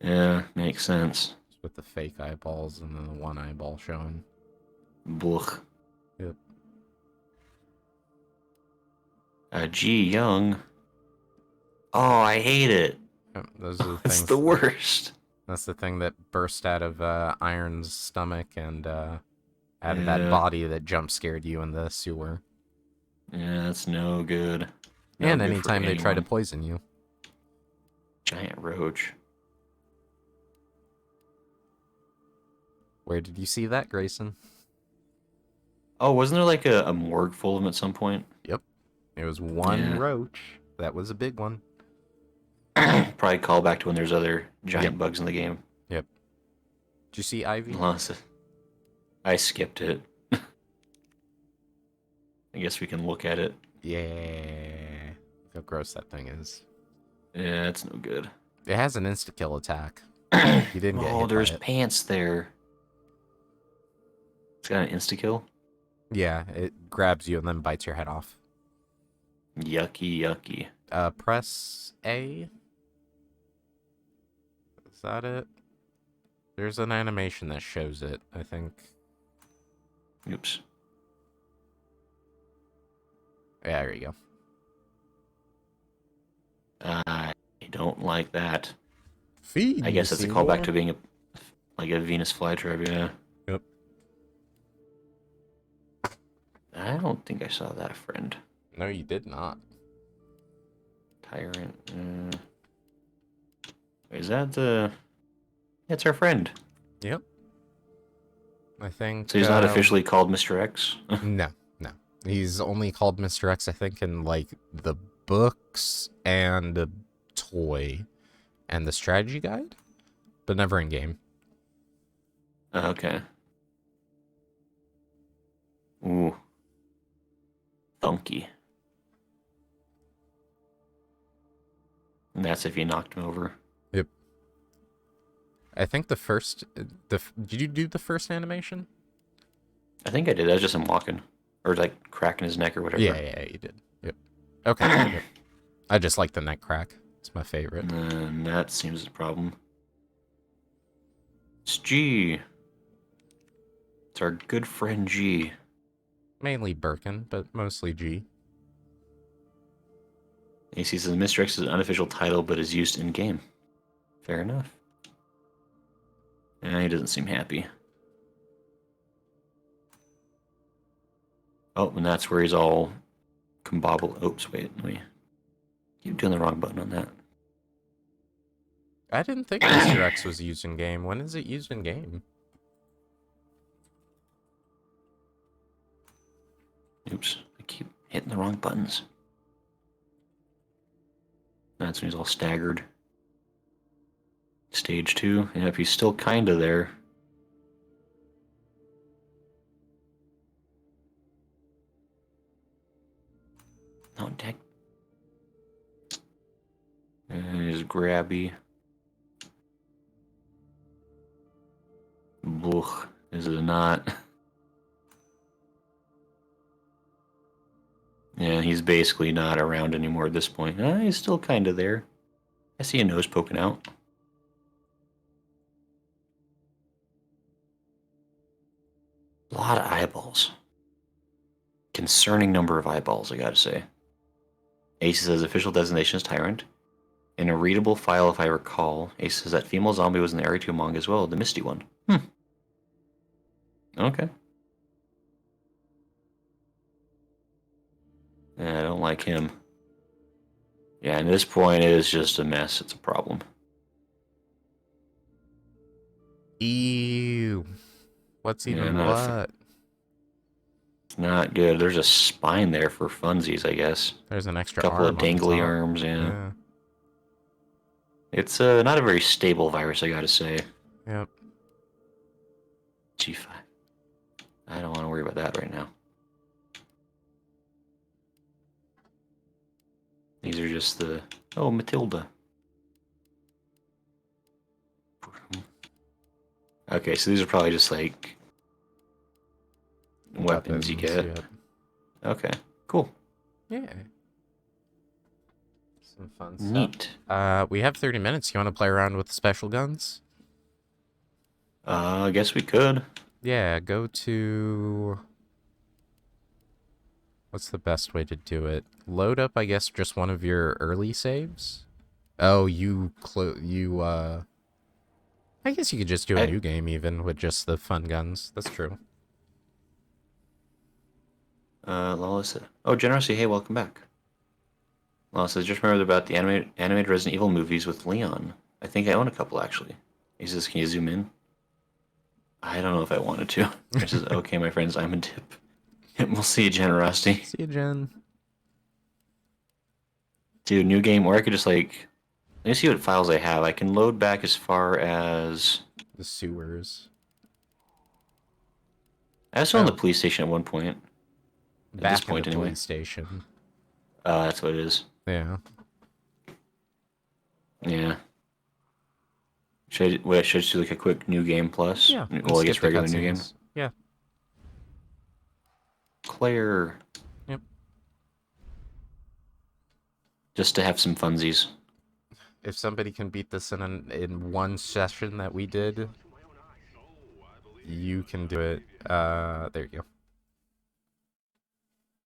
Yeah, makes sense. with the fake eyeballs and then the one eyeball showing. Blech. Yep. G Young. Oh, I hate it. Yep, those are the It's things. the worst. That's the thing that burst out of Iron's stomach and out of that Yeah. body that jump scared you in the sewer. Yeah, that's no good. No And good for anytime they try to anyone. poison you. Giant roach. Where did you see that, Grayson? Oh, wasn't there like a morgue full of them at some point? Yep. It was one Yeah. roach. That was a big one. Probably call back to when there's other giant Yep. bugs in the game. Yep. Did you see Ivy? I skipped it. I guess we can look at it. Yeah. Look how gross that thing is. Yeah, it's no good. It has an insta-kill attack. You didn't get Oh, hit there's by it. pants there. It's got an insta-kill? Yeah, it grabs you and then bites your head off. Yucky, yucky. Press A. Is that it? There's an animation that shows it, I think. Oops. Yeah, there you go. I don't like that. Feed I guess it's a callback to being a Venus flytrap, yeah. Yep. I don't think I saw that friend. No, you did not. Tyrant. Is that the... It's our friend. Yep. I think... So he's not officially called Mr. X? No. He's only called Mr. X, I think, in, like, the books and a toy and the strategy guide, but never in game. Okay. Ooh. Funky. And that's if you knocked him over. Yep. I think the first... did you do the first animation? I think I did. That was just him walking. Or like cracking his neck or whatever. Yeah, you did. Yep. Okay. Yep. I just like the neck crack. It's my favorite. And that seems the problem. It's G. It's our good friend G. Mainly Birkin, but mostly G. AC says Mr. X is an unofficial title, but is used in game. Fair enough. And he doesn't seem happy. Oh, and that's where he's all combobble. Oops, wait, let me keep doing the wrong button on that. I didn't think Mr. X was used in game. When is it used in game? Oops, I keep hitting the wrong buttons. That's when he's all staggered. Stage 2. Yep, he's still kinda there. Oh, dang. And he's grabby. Blech, is it not? Yeah, he's basically not around anymore at this point. He's still kinda there. I see a nose poking out. A lot of eyeballs. Concerning number of eyeballs, I gotta say. Ace says official designation is Tyrant. In a readable file, if I recall, Ace says that female zombie was in the Area 2 manga as well, the Misty one. Okay. Yeah, I don't like him. Yeah, and at this point, it is just a mess. It's a problem. Ew. What's even what? It's not good. There's a spine there for funsies, I guess. There's an extra Couple arm of dangly on top. arms, yeah. It's not a very stable virus, I gotta say. Yep. G5. I don't want to worry about that right now. These are just the... Oh, Matilda. Okay, so these are probably just like... weapons you get. Yep. Okay, cool. Yeah. Some fun stuff. Neat. We have 30 minutes. You want to play around with the special guns? I guess we could. Yeah, go to... What's the best way to do it? Load up, I guess, just one of your early saves? Oh, I guess you could just do a new game, even, with just the fun guns. That's true. Lala said... Oh, Generosity, hey, welcome back. Lala says, just remembered about the animated Resident Evil movies with Leon. I think I own a couple, actually. He says, can you zoom in? I don't know if I wanted to. He says, okay, my friends, I'm a dip. We'll see you, Generosity. See you, Jen. Dude, new game, or I could just, like... Let me see what files I have. I can load back as far as... The sewers. I was on the police station at one point. At Back this point, in the anyway. police station. That's what it is. Yeah. Yeah. Should I just do like a quick new game plus? Yeah. Well, I guess regular new game. Yeah. Claire. Yep. Just to have some funsies. If somebody can beat this in one session that we did, you can do it. There you go.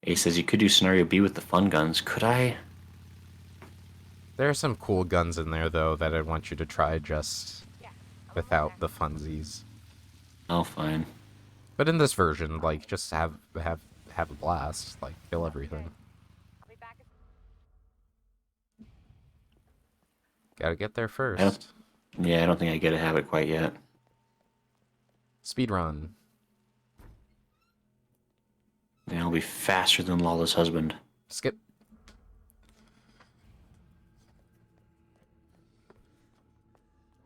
A says you could do scenario B with the fun guns. Could I? There are some cool guns in there though that I want you to try just without the funsies. Oh, fine. But in this version, like, just have a blast, like, kill everything. Gotta get there first. I don't think I get to have it quite yet. Speedrun. Then I'll be faster than Lala's husband. Skip.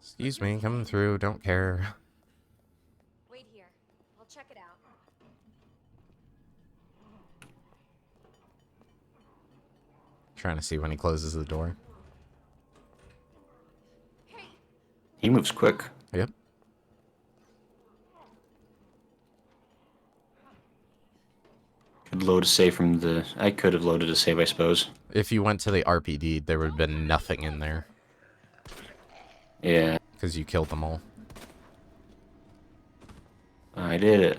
Excuse me, coming through, don't care. Wait here. I'll check it out. Trying to see when he closes the door. He moves quick. Yep. Could load a save from the... I could have loaded a save, I suppose. If you went to the RPD, there would have been nothing in there. Yeah, Because you killed them all. I did it.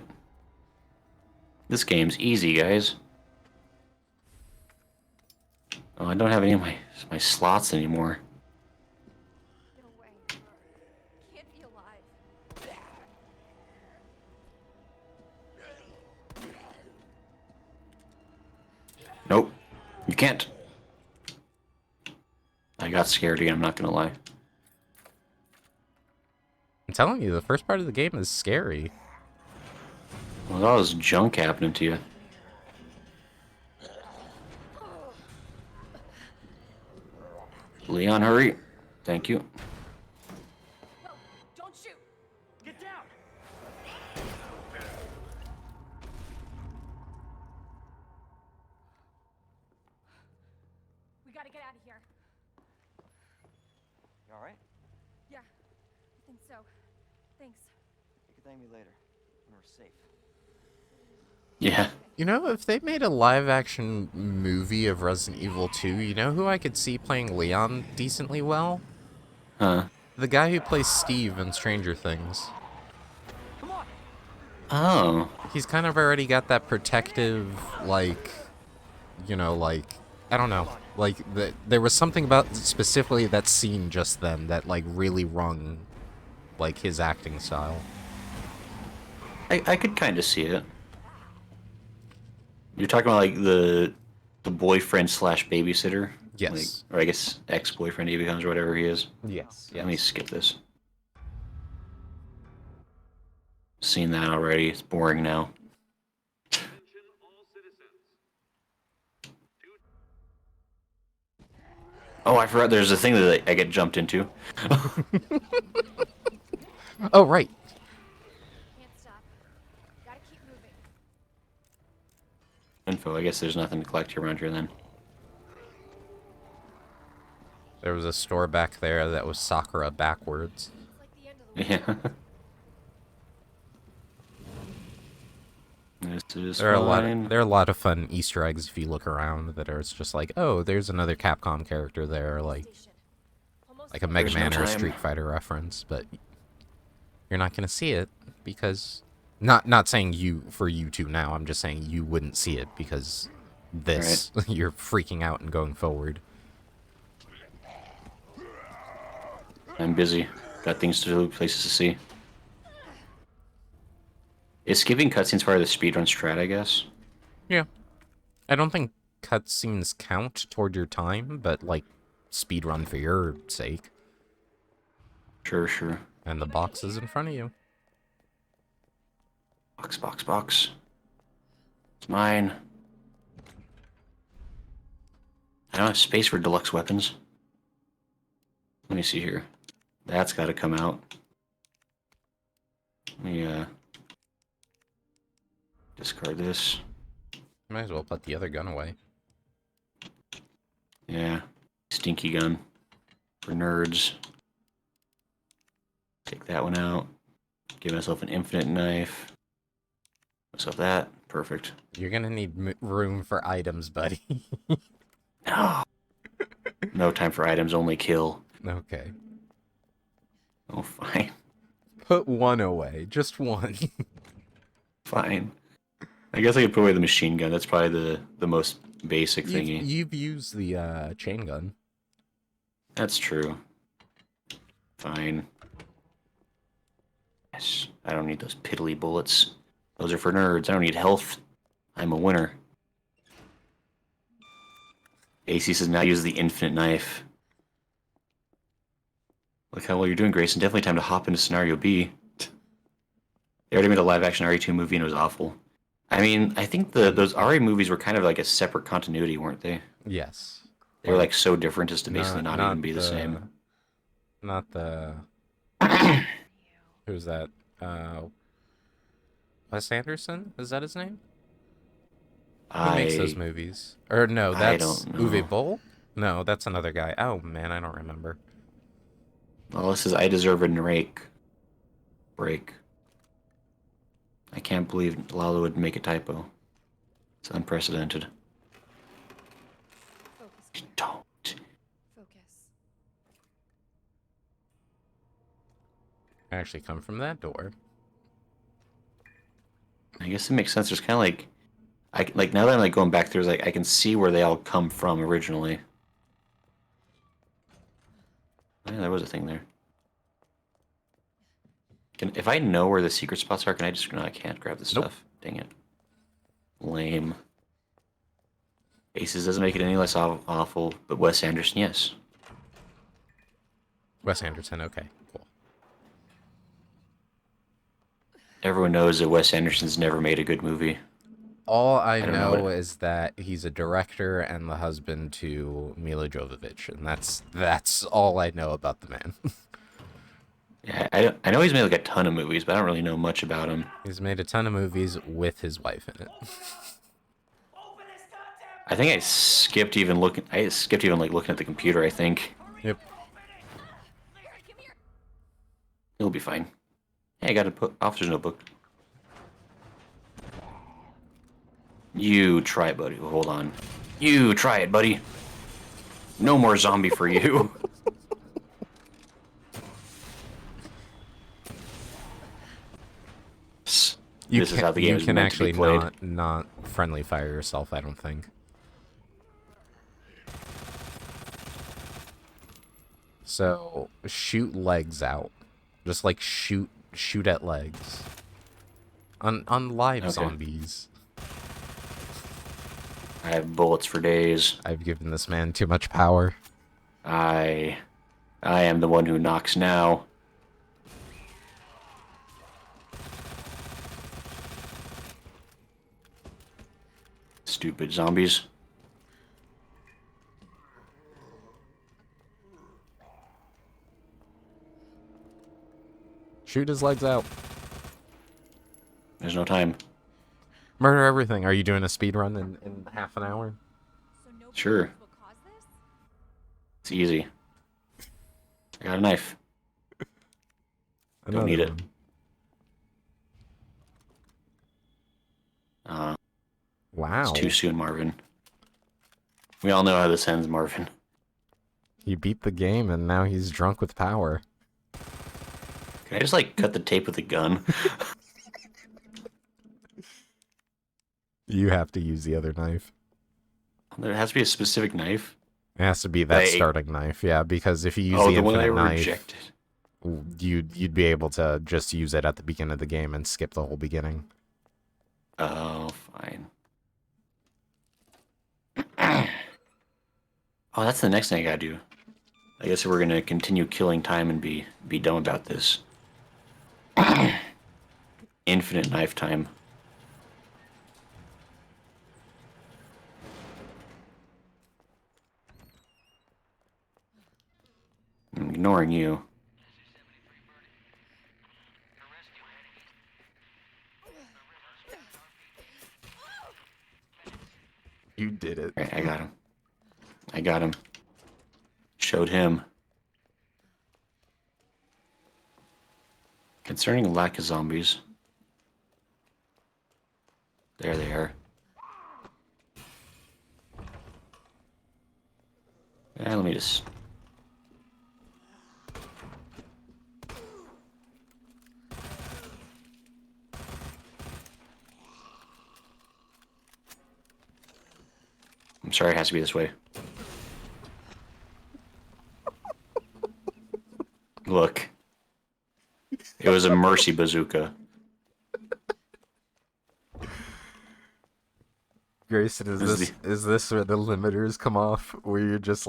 This game's easy, guys. Oh, I don't have any of my slots anymore. No way. Can't be alive. Nope. You can't. I got scared again, I'm not gonna lie. I'm telling you, the first part of the game is scary. Well, all this junk happening to you. Leon, hurry. Thank you. Whoa, don't shoot! Get down! We gotta get out of here. You alright? Yeah, I think so. Thanks. You can thank me later, when we're safe. Yeah. You know, if they made a live-action movie of Resident Evil 2, you know who I could see playing Leon decently well? Huh. The guy who plays Steve in Stranger Things. Come on! Oh. He's kind of already got that protective, like, you know, like, I don't know. Like, there was something about specifically that scene just then that, like, really wrung, like, his acting style. I could kind of see it. You're talking about, like, the boyfriend slash babysitter? Yes. Like, or I guess ex-boyfriend he becomes or whatever he is. Yes. Let me skip this. Seen that already. It's boring now. Oh, I forgot there's a thing that I get jumped into. Oh, right. Can't stop. Gotta keep moving. Info. I guess there's nothing to collect around here then. There was a store back there that was Sakura backwards. It's like the end of the world. Yeah. This is There are fine. there are a lot of fun Easter eggs if you look around that are just like, oh, there's another Capcom character there, like Station. Almost a Mega There's no Man or a time. Street Fighter reference, but you're not gonna see it because not saying you for you two now. I'm just saying you wouldn't see it because this you're freaking out and going forward. I'm busy. Got things to do, places to see. Is skipping cutscenes part of the speedrun strat, I guess? Yeah, I don't think cutscenes count toward your time, but like speedrun for your sake. Sure, sure. And the box is in front of you. Box, box, box. It's mine. I don't have space for deluxe weapons. Let me see here. That's got to come out. Let me, discard this. Might as well put the other gun away. Yeah. Stinky gun. For nerds. Take that one out. Give myself an infinite knife. Myself that. Perfect. You're gonna need room for items, buddy. No. No time for items, only kill. Okay. Oh, fine. Put one away. Just one. Fine. I guess I could put away the machine gun. That's probably the most basic thingy. You've used the chain gun. That's true. Fine. Yes. I don't need those piddly bullets. Those are for nerds. I don't need health. I'm a winner. AC says now use the infinite knife. Look how well you're doing, Grayson. Definitely time to hop into scenario B. They already made a live-action RE2 movie and it was awful. I mean, I think those RE movies were kind of like a separate continuity, weren't they? Yes. They were like so different as to basically not even be the same. Not the... Who's that? Wes Anderson? Is that his name? Who makes those movies? Or no, I that's don't know. Uwe Boll? No, that's another guy. Oh man, I don't remember. Well, this is I deserve a break. I can't believe Lalo would make a typo. It's unprecedented. Focus. Don't. Focus. I actually come from that door. I guess it makes sense. There's kind of like, like now that I'm like going back, there's like I can see where they all come from originally. Oh, yeah, there was a thing there. If I know where the secret spots are, can I just no? I can't grab the Nope. stuff. Dang it. Lame. Aces doesn't make it any less awful, but Wes Anderson, yes. Wes Anderson, okay, cool. Everyone knows that Wes Anderson's never made a good movie. All I don't know know what- is that he's a director and the husband to Mila Jovovich, and that's all I know about the man. Yeah, I know he's made like a ton of movies, but I don't really know much about him. He's made a ton of movies with his wife in it. I think I skipped even like looking at the computer. I think Yep. he'll be fine. Hey, I got a officer's notebook. You try it, buddy. Hold on. You try it, buddy. No more zombie for you. This is how the game you is can meant to be actually played. not friendly fire yourself, I don't think. So shoot legs out. Just like shoot at legs. On live Okay. zombies. I have bullets for days. I've given this man too much power. I am the one who knocks now. Stupid zombies. Shoot his legs out. There's no time. Murder everything. Are you doing a speed run in half an hour? So nobody Sure. knows what caused this? It's easy. I got a knife. Don't need it. Wow. It's too soon, Marvin. We all know how this ends, Marvin. He beat the game and now he's drunk with power. Can I just like cut the tape with a gun? You have to use the other knife. There has to be a specific knife. It has to be that They- starting knife, yeah, because if you use Oh, the the one I infinite knife, rejected. you'd be able to just use it at the beginning of the game and skip the whole beginning. Oh, fine. Oh, that's the next thing I gotta do. I guess we're gonna continue killing time and be dumb about this. Infinite knife time. I'm ignoring you. You did it. Right, I got him. I got him. Showed him. Concerning lack of zombies. There they are. Let me just... I'm sorry, it has to be this way. Look. It was a mercy bazooka. Grayson, is this where the limiters come off? Where you're just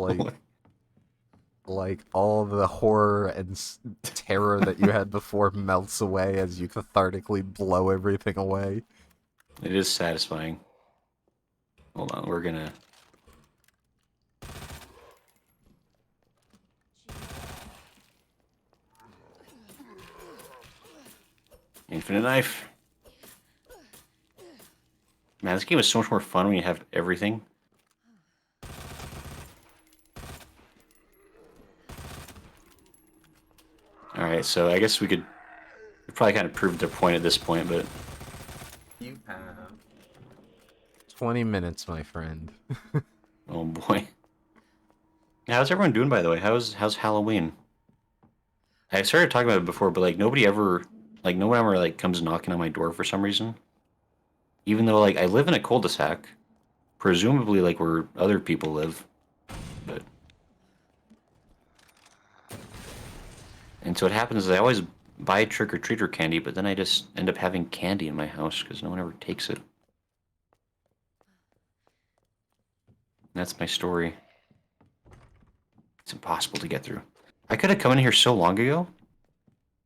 like all the horror and terror that you had before melts away as you cathartically blow everything away. It is satisfying. Hold on, we're gonna... Infinite knife. Man, this game is so much more fun when you have everything. Alright, so I guess we probably kind of proved their point at this point, but... You have 20 minutes, my friend. Oh boy. How's everyone doing, by the way? How's Halloween? I started talking about it before, but, like, no one ever, like, comes knocking on my door for some reason. Even though, like, I live in a cul-de-sac. Presumably, like, where other people live. But... And so what happens is I always buy trick-or-treater candy, but then I just end up having candy in my house because no one ever takes it. That's my story. It's impossible to get through. I could have come in here so long ago.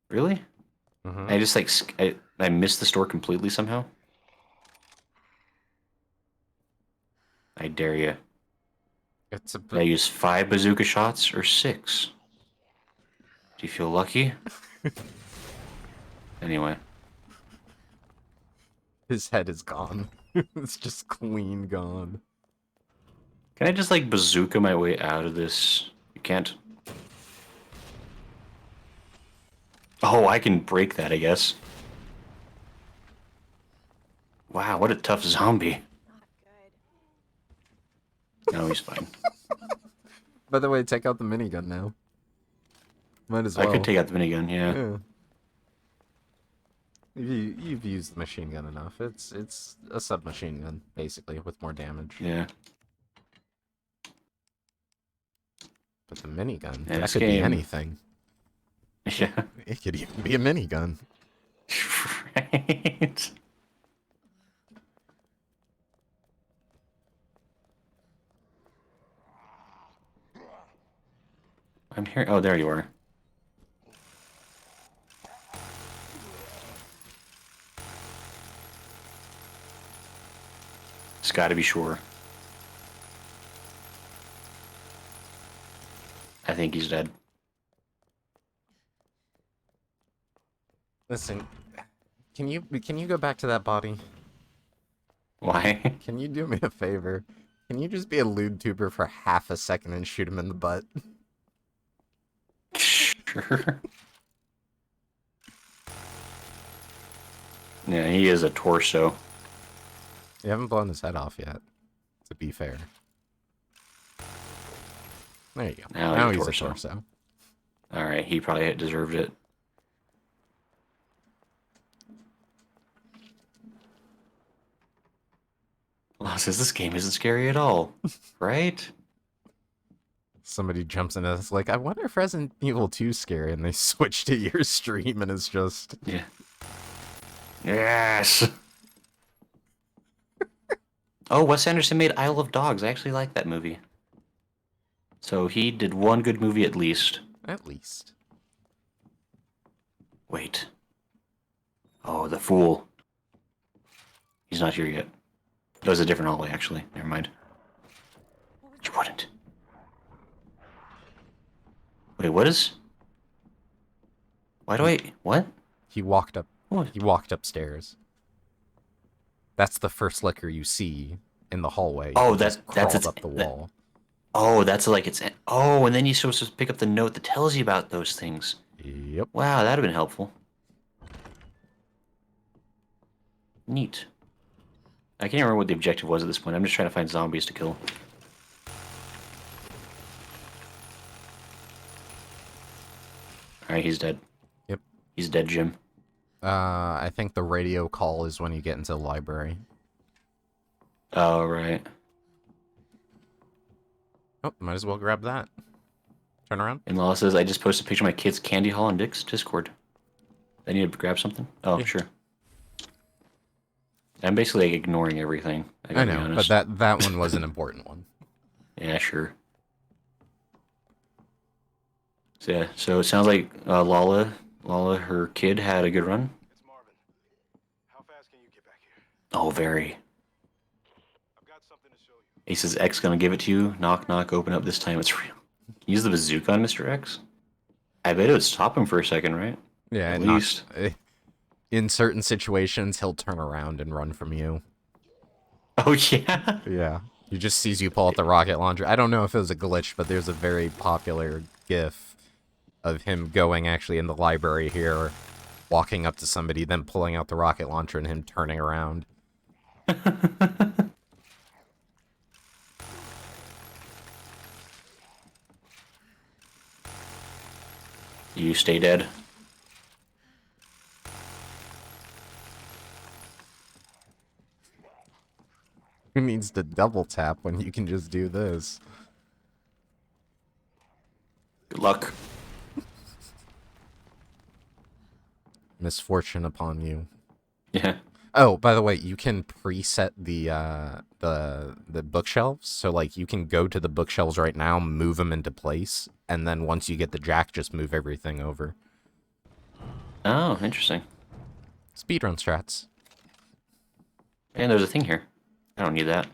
Really? Mm-hmm. I just, like, I missed the store completely somehow. I dare you. It's a Did I use 5 bazooka shots or 6? Do you feel lucky? Anyway. His head is gone. It's just clean gone. Can I just, like, bazooka my way out of this? You can't. Oh, I can break that, I guess. Wow, what a tough zombie. No, he's fine. By the way, take out the minigun now. Might as well. I could take out the minigun, yeah. You've used the machine gun enough. It's a submachine gun, basically, with more damage. Yeah. But the minigun, Yeah, that this could be game- anything. Yeah. It could even be a minigun. Right. I'm here. Oh, there you are. It's got to be sure. I think he's dead. Listen, can you go back to that body? Why? Can you do me a favor? Can you just be a lewd tuber for half a second and shoot him in the butt? Sure. Yeah, he is a torso. You haven't blown his head off yet, to be fair. There you go. Now he's torso. a torso. Alright, he probably deserved it. Law says this game isn't scary at all, right? Somebody jumps in and it's like, I wonder if Resident Evil 2's scary, and they switch to your stream and it's just... Yeah. Yes! Oh, Wes Anderson made Isle of Dogs. I actually like that movie. So he did one good movie at least. At least. Wait. Oh, the fool. He's not here yet. That was a different hallway, actually. Never mind. You wouldn't. Wait, what is... Why do I... What? He walked up. What? He walked upstairs. That's the first licker you see in the hallway. Oh, He just that's crawled up the wall. Oh, that's like it's... Oh, and then you're supposed to pick up the note that tells you about those things. Yep. Wow, that'd have been helpful. Neat. I can't remember what the objective was at this point. I'm just trying to find zombies to kill. Alright, he's dead. Yep. He's dead, Jim. I think the radio call is when you get into the library. Oh, right. Oh, might as well grab that. Turn around. In-law says, I just posted a picture of my kid's candy haul on Dick's Discord. I need to grab something? Oh, Yeah. sure. I'm basically like, ignoring everything. I gotta be know, but honest. that one was an important one. Yeah, sure. So, yeah, so it sounds like Lala, her kid had a good run. It's Marvin. How fast can you get back here? Oh, very. I've got something to show you. He says, X gonna give it to you. Knock, knock, open up. This time it's real. Use the bazooka on Mr. X? I bet it would stop him for a second, right? Yeah, At and not- least. in certain situations, he'll turn around and run from you. Oh, yeah? Yeah. He just sees you pull out the rocket launcher. I don't know if it was a glitch, but there's a very popular GIF of him going actually in the library here, walking up to somebody, then pulling out the rocket launcher and him turning around. You stay dead. Who needs to double tap when you can just do this? Good luck. Misfortune upon you. Yeah. Oh, by the way, you can preset the bookshelves. So like you can go to the bookshelves right now, move them into place, and then once you get the jack, just move everything over. Oh, interesting. Speedrun strats. And there's a thing here. I don't need that.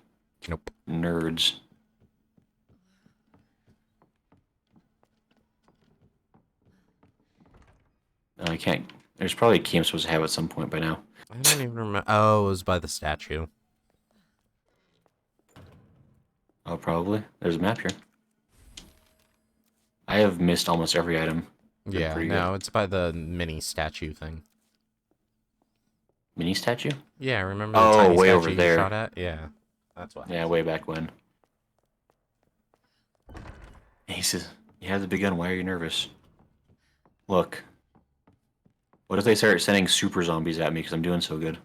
Nope. Nerds. No, I can't. There's probably a key I'm supposed to have at some point by now. I don't even remember. Oh, it was by the statue. Oh, probably. There's a map here. I have missed almost every item. They're Yeah, pretty no, good. it's by the mini statue thing. Mini statue? Yeah, remember the Oh, tiny way statue over you there. shot at? Yeah, that's why. Yeah, way back when. He says, "You have the big gun. Why are you nervous?" Look. What if they start sending super zombies at me because I'm doing so good?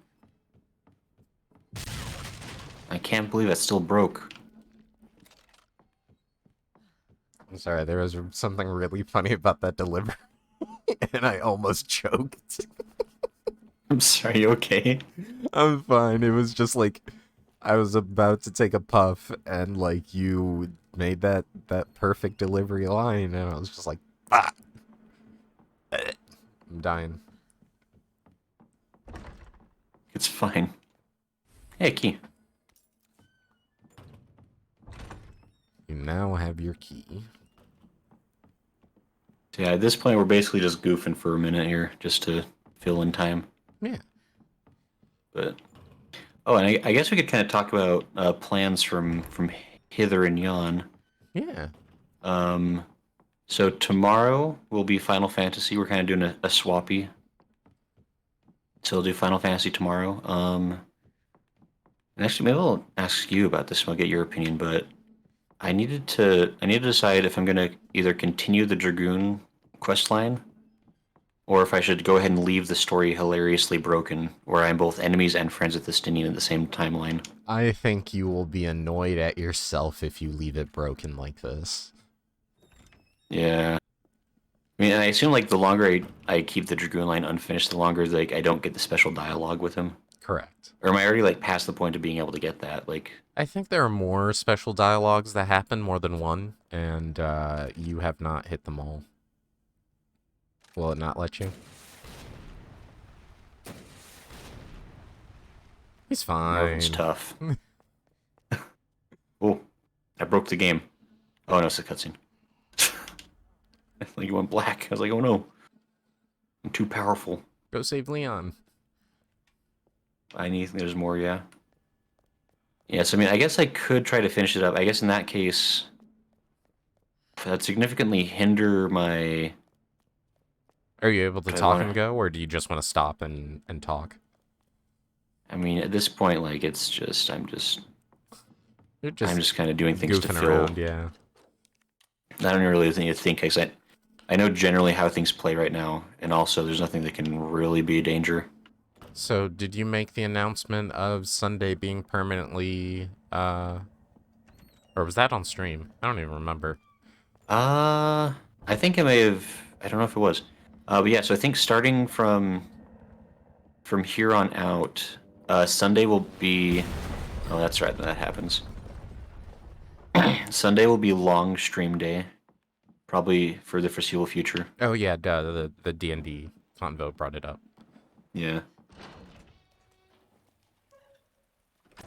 I can't believe that still broke. I'm sorry, there was something really funny about that delivery, and I almost choked. I'm sorry, you okay? I'm fine. It was just like I was about to take a puff, and like you made that perfect delivery line, and I was just like, ah, I'm dying. It's fine. Hey, key. You now have your key. So yeah, at this point, we're basically just goofing for a minute here, just to fill in time. Yeah. But oh, and I guess we could kind of talk about plans from hither and yon. Yeah. So tomorrow will be Final Fantasy. We're kind of doing a swappy. So we'll do Final Fantasy tomorrow. And actually, maybe I'll ask you about this and I'll get your opinion. But I need to decide if I'm gonna either continue the Dragoon quest line, or if I should go ahead and leave the story hilariously broken, where I'm both enemies and friends with the Stinian at the same timeline. I think you will be annoyed at yourself if you leave it broken like this. Yeah. I mean, I assume like the longer I keep the Dragoon line unfinished, the longer like I don't get the special dialogue with him. Correct. Or am I already like past the point of being able to get that? Like, I think there are more special dialogues that happen, more than one, and you have not hit them all. Will it not let you? He's fine. it's tough. Oh, I broke the game. Oh no, it's a cutscene. I think it went black. I was like, oh no, I'm too powerful. Go save Leon. I need. There's more. Yeah. Yes, I mean, I guess I could try to finish it up. I guess in that case, that'd significantly hinder my. Are you able to I talk wanna- and go, or do you just want to stop and talk? I mean, at this point, like, it's just I'm just You're just, I'm just kind of doing things to goofing fill. around, yeah. I don't really think because I know generally how things play right now, and also there's nothing that can really be a danger. So, did you make the announcement of Sunday being permanently, or was that on stream? I don't even remember. I think I may have. I don't know if it was. But yeah, so I think starting from here on out, Sunday will be. Oh, that's right. That happens. Sunday will be long stream day, probably for the foreseeable future. Oh yeah, duh, the D&D convo brought it up. Yeah.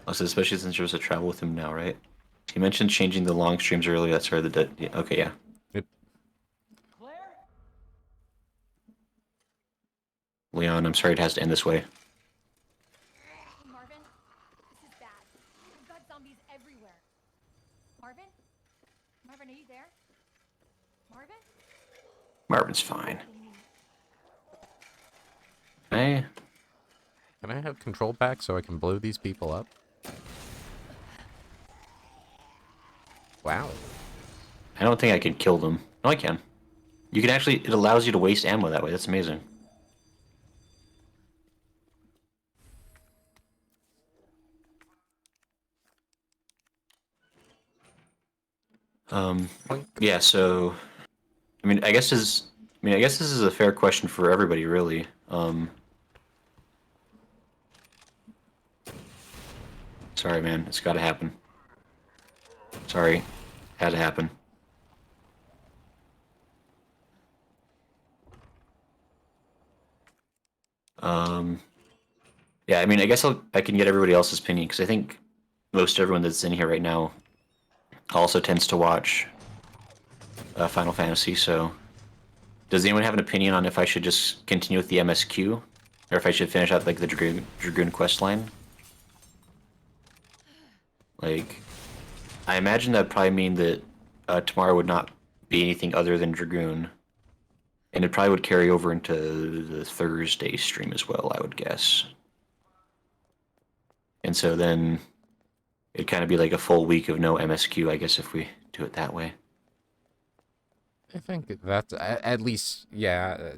Also, especially since you're supposed to travel with him now, right? You mentioned changing the long streams earlier. That's right. Yeah, okay, yeah. Claire? Leon, I'm sorry it has to end this way. Hey, Marvin, this is bad. We've got zombies everywhere. Marvin? Marvin, are you there? Marvin? Marvin's fine. Hey, Can I have control back so I can blow these people up? Wow. I don't think I can kill them. No, I can. You can actually, it allows you to waste ammo that way. That's amazing. Boink. Yeah, so, I guess this is a fair question for everybody, really. Sorry, man. It's gotta happen. Sorry. Had to happen. Yeah, I guess I can get everybody else's opinion, because I think most everyone that's in here right now also tends to watch Final Fantasy, so... Does anyone have an opinion on if I should just continue with the MSQ? Or if I should finish out, like, the Dragoon quest line? Like, I imagine that'd probably mean that tomorrow would not be anything other than Dragoon. And it probably would carry over into the Thursday stream as well, I would guess. And so then it'd kind of be like a full week of no MSQ, I guess, if we do it that way. I think that's at least, yeah.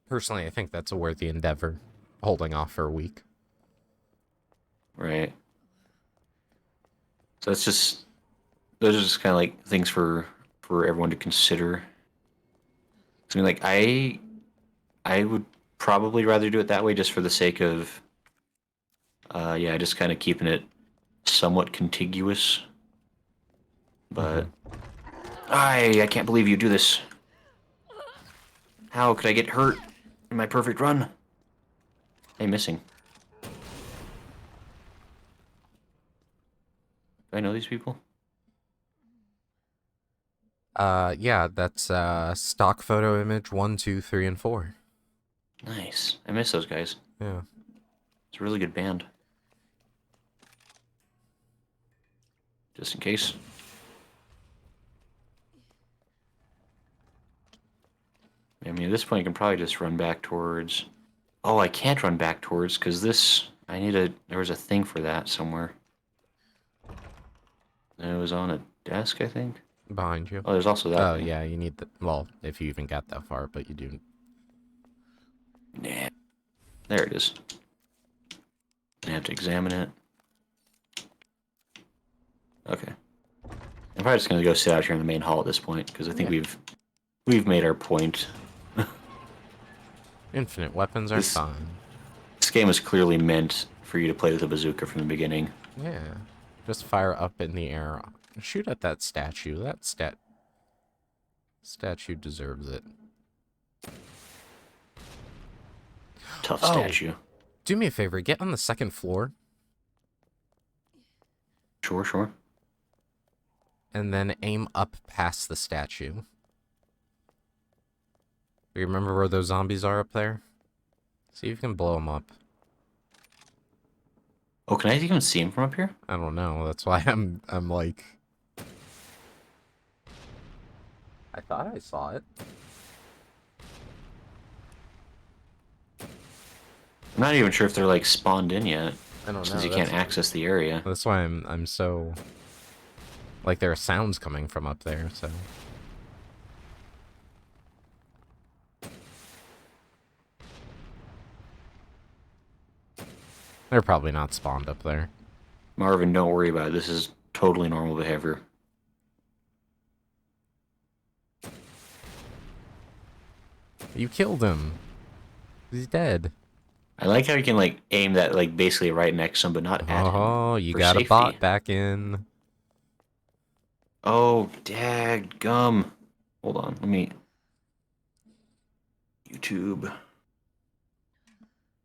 Personally, I think that's a worthy endeavor, holding off for a week. Right. So it's just, those are just kind of like things for everyone to consider. Like I would probably rather do it that way just for the sake of, yeah, just kind of keeping it somewhat contiguous. But I can't believe you do this. How could I get hurt in my perfect run? Hey, missing. Do I know these people? Yeah, that's stock photo image 1, 2, 3, and 4. Nice. I miss those guys. Yeah. It's a really good band. Just in case. At this point, I can probably just run back towards... Oh, I can't run back towards, because this... There was a thing for that somewhere. It was on a desk, I think? Behind you. Oh, there's also that Oh, thing. yeah, you need the... Well, if you even got that far, but you do. Nah. There it is. I have to examine it. Okay. I'm probably just going to go sit out here in the main hall at this point, because I think we've made our point. Infinite weapons are This- fine. This game is clearly meant for you to play with a bazooka from the beginning. Yeah. Just fire up in the air. Shoot at that statue. That statue deserves it. Tough Oh. statue. Do me a favor, get on the second floor, Sure. and then aim up past the statue. Do you remember where those zombies are up there? See if you can blow them up. Oh, can I even see him from up here? I don't know. That's why I'm like. I thought I saw it. I'm not even sure if they're like spawned in yet, I don't know. since you can't access the area. That's why I'm so. Like there are sounds coming from up there, so. They're probably not spawned up there. Marvin, don't worry about it. This is totally normal behavior. You killed him. He's dead. I like how you can like aim that like basically right next to him, but not at him. Oh, you for got safety. a bot back in. Oh, dadgum. Hold on, let me... YouTube.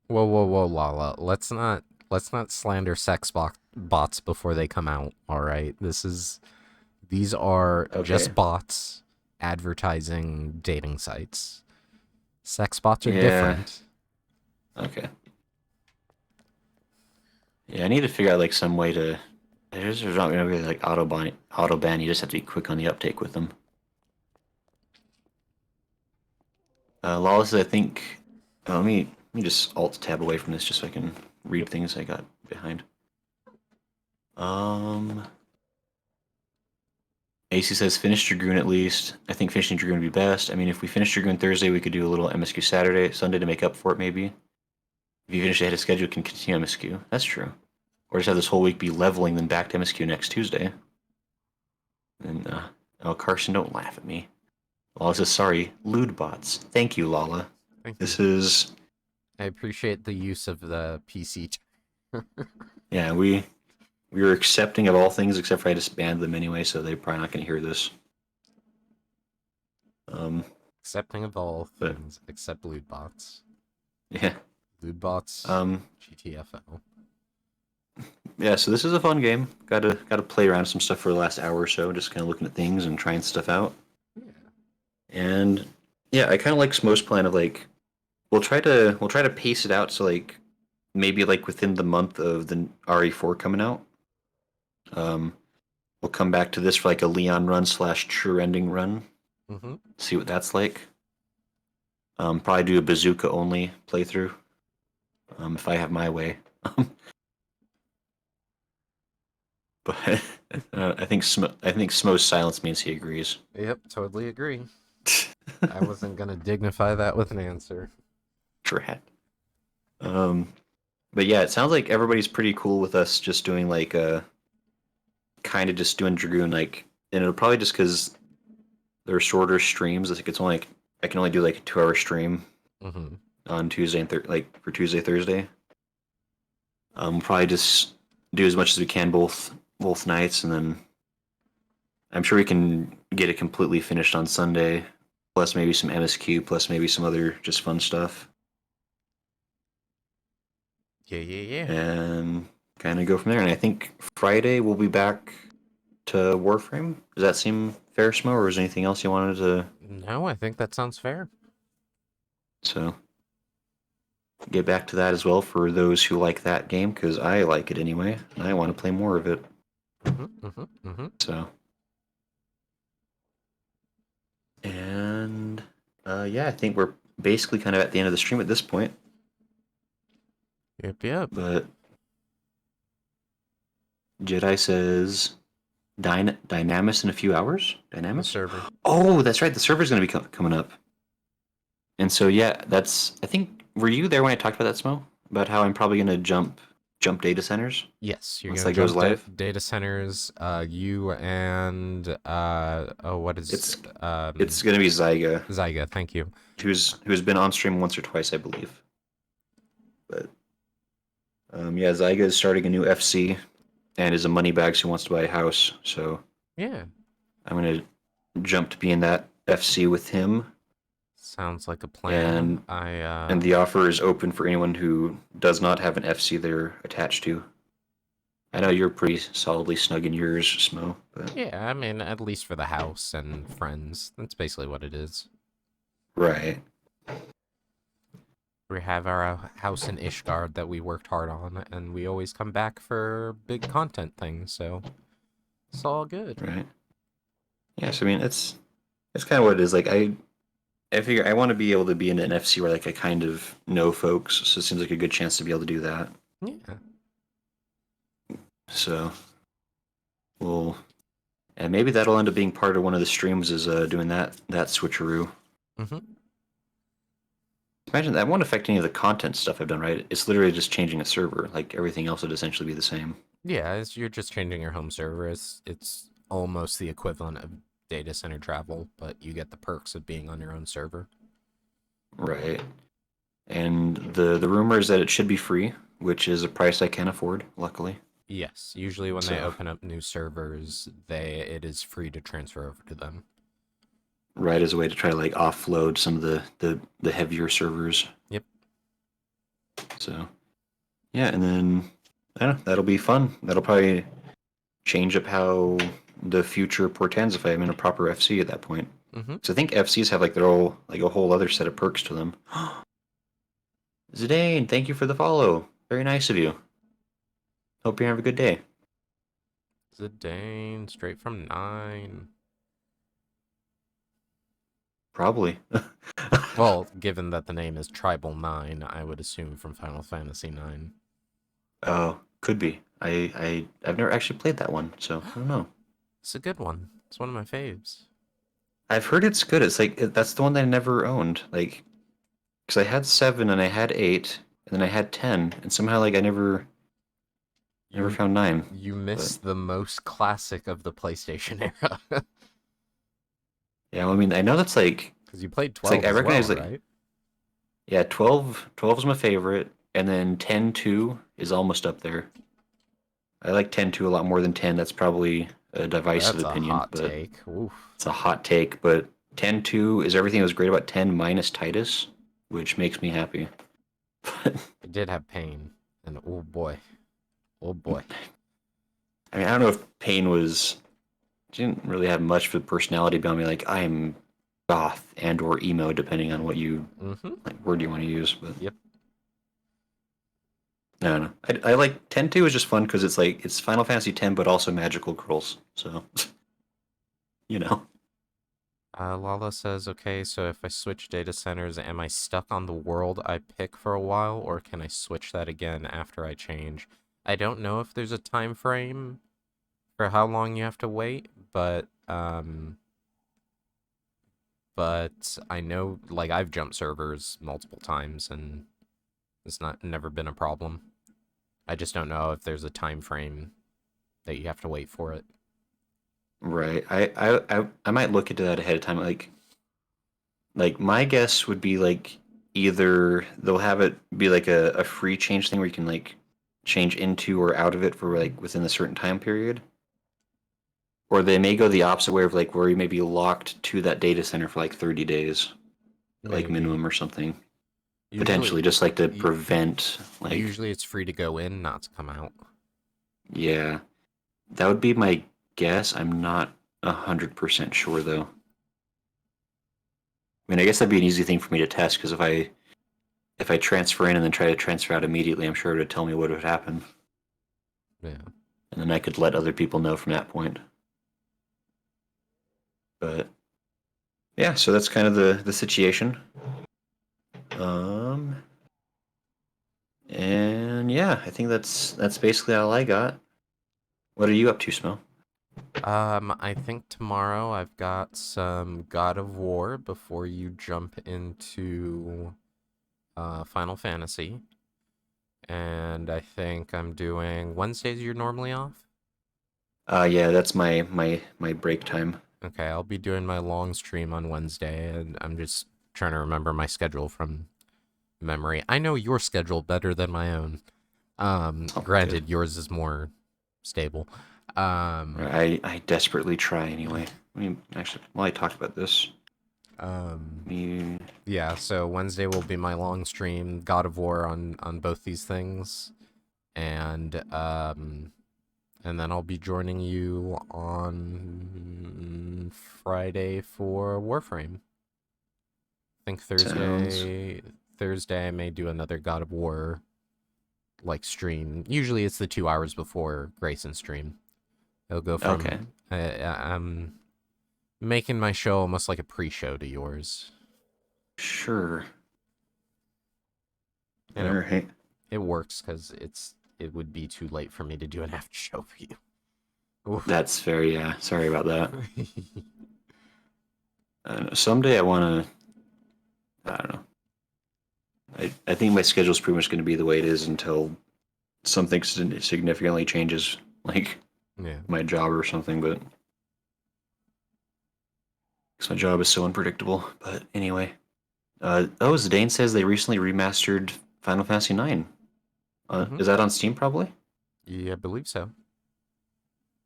Whoa, Lala. Let's not slander bots before they come out. All right, these are just Okay. bots advertising dating sites. Sex bots are Yeah. different. Okay. Yeah, I need to figure out like some way to... There's not gonna be like auto ban. You just have to be quick on the uptake with them. Lawless, I think. Let me just alt tab away from this just so I can read things I got behind. AC says finish Dragoon at least. I think finishing Dragoon would be best. I mean, if we finish Dragoon Thursday, we could do a little MSQ Sunday to make up for it, maybe. If you finish ahead of schedule, you can continue MSQ. That's true. Or just have this whole week be leveling, then back to MSQ next Tuesday. And, oh, Carson, don't laugh at me. Lala says, sorry, lewd bots. Thank you, Lala. Thank you. This is... I appreciate the use of the PC. Yeah, we were accepting of all things except for I just banned them anyway, so they're probably not going to hear this. Accepting of all But- things except lewd bots. Yeah. Lewd bots. GTFO. Yeah, so this is a fun game. Gotta play around some stuff for the last hour or so, just kind of looking at things and trying stuff out. Yeah. And yeah, I kind of like Smoe's plan of like, we'll try to pace it out so like maybe like within the month of the RE4 coming out. We'll come back to this for like a Leon run / true ending run. Mm-hmm. See what that's like. Probably do a bazooka only playthrough. If I have my way. But I think Smoe's silence means he agrees. Yep, totally agree. I wasn't gonna dignify that with an answer. Drat. But yeah, it sounds like everybody's pretty cool with us just doing like kind of just doing Dragoon like, and it'll probably just because they're shorter streams. I think it's only like I can only do like a 2-hour stream Mm-hmm. on Tuesday and for Tuesday Thursday. We'll probably just do as much as we can both nights, and then I'm sure we can get it completely finished on Sunday. Plus maybe some MSQ, plus maybe some other just fun stuff. Yeah. And kind of go from there. And I think Friday we'll be back to Warframe. Does that seem fair, Smo, or is there anything else you wanted to... No, I think that sounds fair. So, get back to that as well for those who like that game, because I like it anyway, and I want to play more of it. So... And, yeah, I think we're basically kind of at the end of the stream at this point. Yep. But Jedi says Dynamis in a few hours. The Dynamis. server. Oh, that's right. The server's going to be coming up. And so yeah, that's. I think were you there when I talked about that, Smo? About how I'm probably going to jump data centers. Yes, you're Once gonna that goes jump live? data centers. You and what is It's going to be Zyga, Zyga? Thank you. who's been on stream once or twice, I believe. But yeah, Zyga is starting a new FC, and is a moneybags who wants to buy a house. So Yeah, I'm gonna jump to be in that FC with him, sounds like a plan. and the offer is open for anyone who does not have an FC they're attached to. I know you're pretty solidly snug in yours, Smo, but Yeah, I mean, at least for the house and friends. That's basically what it is. right. We have our house in Ishgard that we worked hard on, and we always come back for big content things, so it's all good. Right. Yes, I mean it's kind of what it is. Like I figure I want to be able to be in an FC where like I kind of know folks, so it seems like a good chance to be able to do that. Yeah. So and maybe that'll end up being part of one of the streams is doing that switcheroo. Mm-hmm. Imagine that won't affect any of the content stuff I've done, right? It's literally just changing a server. Like everything else would essentially be the same. Yeah, you're just changing your home server. It's almost the equivalent of data center travel, but you get the perks of being on your own server. Right. And the rumor is that it should be free, which is a price I can afford, luckily. Yes, usually when they So- open up new servers, it is free to transfer over to them. Right, as a way to try to like offload some of the heavier servers. Yep. So yeah, and then I don't know, that'll be fun. That'll probably change up how the future portends if I'm in a proper FC at that point. Mm-hmm. So I think FCs have like their whole like a whole other set of perks to them. Zidane, thank you for the follow. Very nice of you. Hope you have a good day. Zidane, straight from 9. Probably. Well, given that the name is Tribal 9, I would assume from Final Fantasy 9. Oh, could be. I've never actually played that one, so I don't know. It's a good one. It's one of my faves. I've heard it's good. It's like that's the one that I never owned. Like, because I had 7 and I had 8 and then I had 10, and somehow like I never You found 9. you miss the most classic of the PlayStation era. Yeah, well, I mean, I know that's like Because you played it's 12 like I as recognize well, like right? yeah, 12 is my favorite, and then 10-2 is almost up there. I like 10-2 a lot more than 10. That's probably a divisive That's a opinion, hot but take. Oof. it's a hot take. But 10-2 is everything that was great about 10 minus Titus, which makes me happy. But It did have pain. And oh boy. Oh boy. I mean, I don't know if Pain was. She didn't really have much for the personality beyond me. Like I'm goth and or emo, depending on what you Mm-hmm. like, word you want to use. But Yep. no. I like 10-2 is just fun because it's like it's Final Fantasy 10, but also magical girls. So you know. Lala says, okay, so if I switch data centers, am I stuck on the world I pick for a while, or can I switch that again after I change? I don't know if there's a time frame for how long you have to wait, but I know, like, I've jumped servers multiple times, and it's never been a problem. I just don't know if there's a time frame that you have to wait for it. Right. I might look into that ahead of time. Like my guess would be like either they'll have it be like a free change thing where you can like change into or out of it for like within a certain time period. Or they may go the opposite way of like where you may be locked to that data center for like 30 days, like Maybe. minimum or something. Usually, Potentially, just like to u- prevent like usually it's free to go in, not to come out. yeah. That would be my guess. I'm not 100% sure though. I mean, I guess that'd be an easy thing for me to test because if I transfer in and then try to transfer out immediately, I'm sure it would tell me what would happen, Yeah. and then I could let other people know from that point. But yeah, so that's kind of the situation. Um, and yeah, I think that's basically all I got. What are you up to, Smoe? I think tomorrow I've got some God of War before you jump into Final Fantasy. And I think I'm doing Wednesdays you're normally off? Yeah, that's my break time. Okay, I'll be doing my long stream on Wednesday, and I'm just trying to remember my schedule from memory. I know your schedule better than my own. Oh, Granted, yours is more stable. I desperately try anyway. I mean, actually, while I talk about this, um, you yeah, so Wednesday will be my long stream, God of War on both these things, and then I'll be joining you on Friday for Warframe. I think sounds Thursday I may do another God of War like stream. Usually it's the 2 hours before Grayson stream. It'll go from okay. I'm making my show almost like a pre-show to yours. Sure. You All know, right. it works because it would be too late for me to do an after show for you. Oof. That's fair. Yeah. Sorry about that. Someday I want to. I don't know. I think my schedule's pretty much going to be the way it is until something significantly changes, like Yeah. my job or something. But because my job is so unpredictable. But anyway, Zidane says they recently remastered Final Fantasy 9. Mhm. Is that on Steam? Probably. Yeah, I believe so.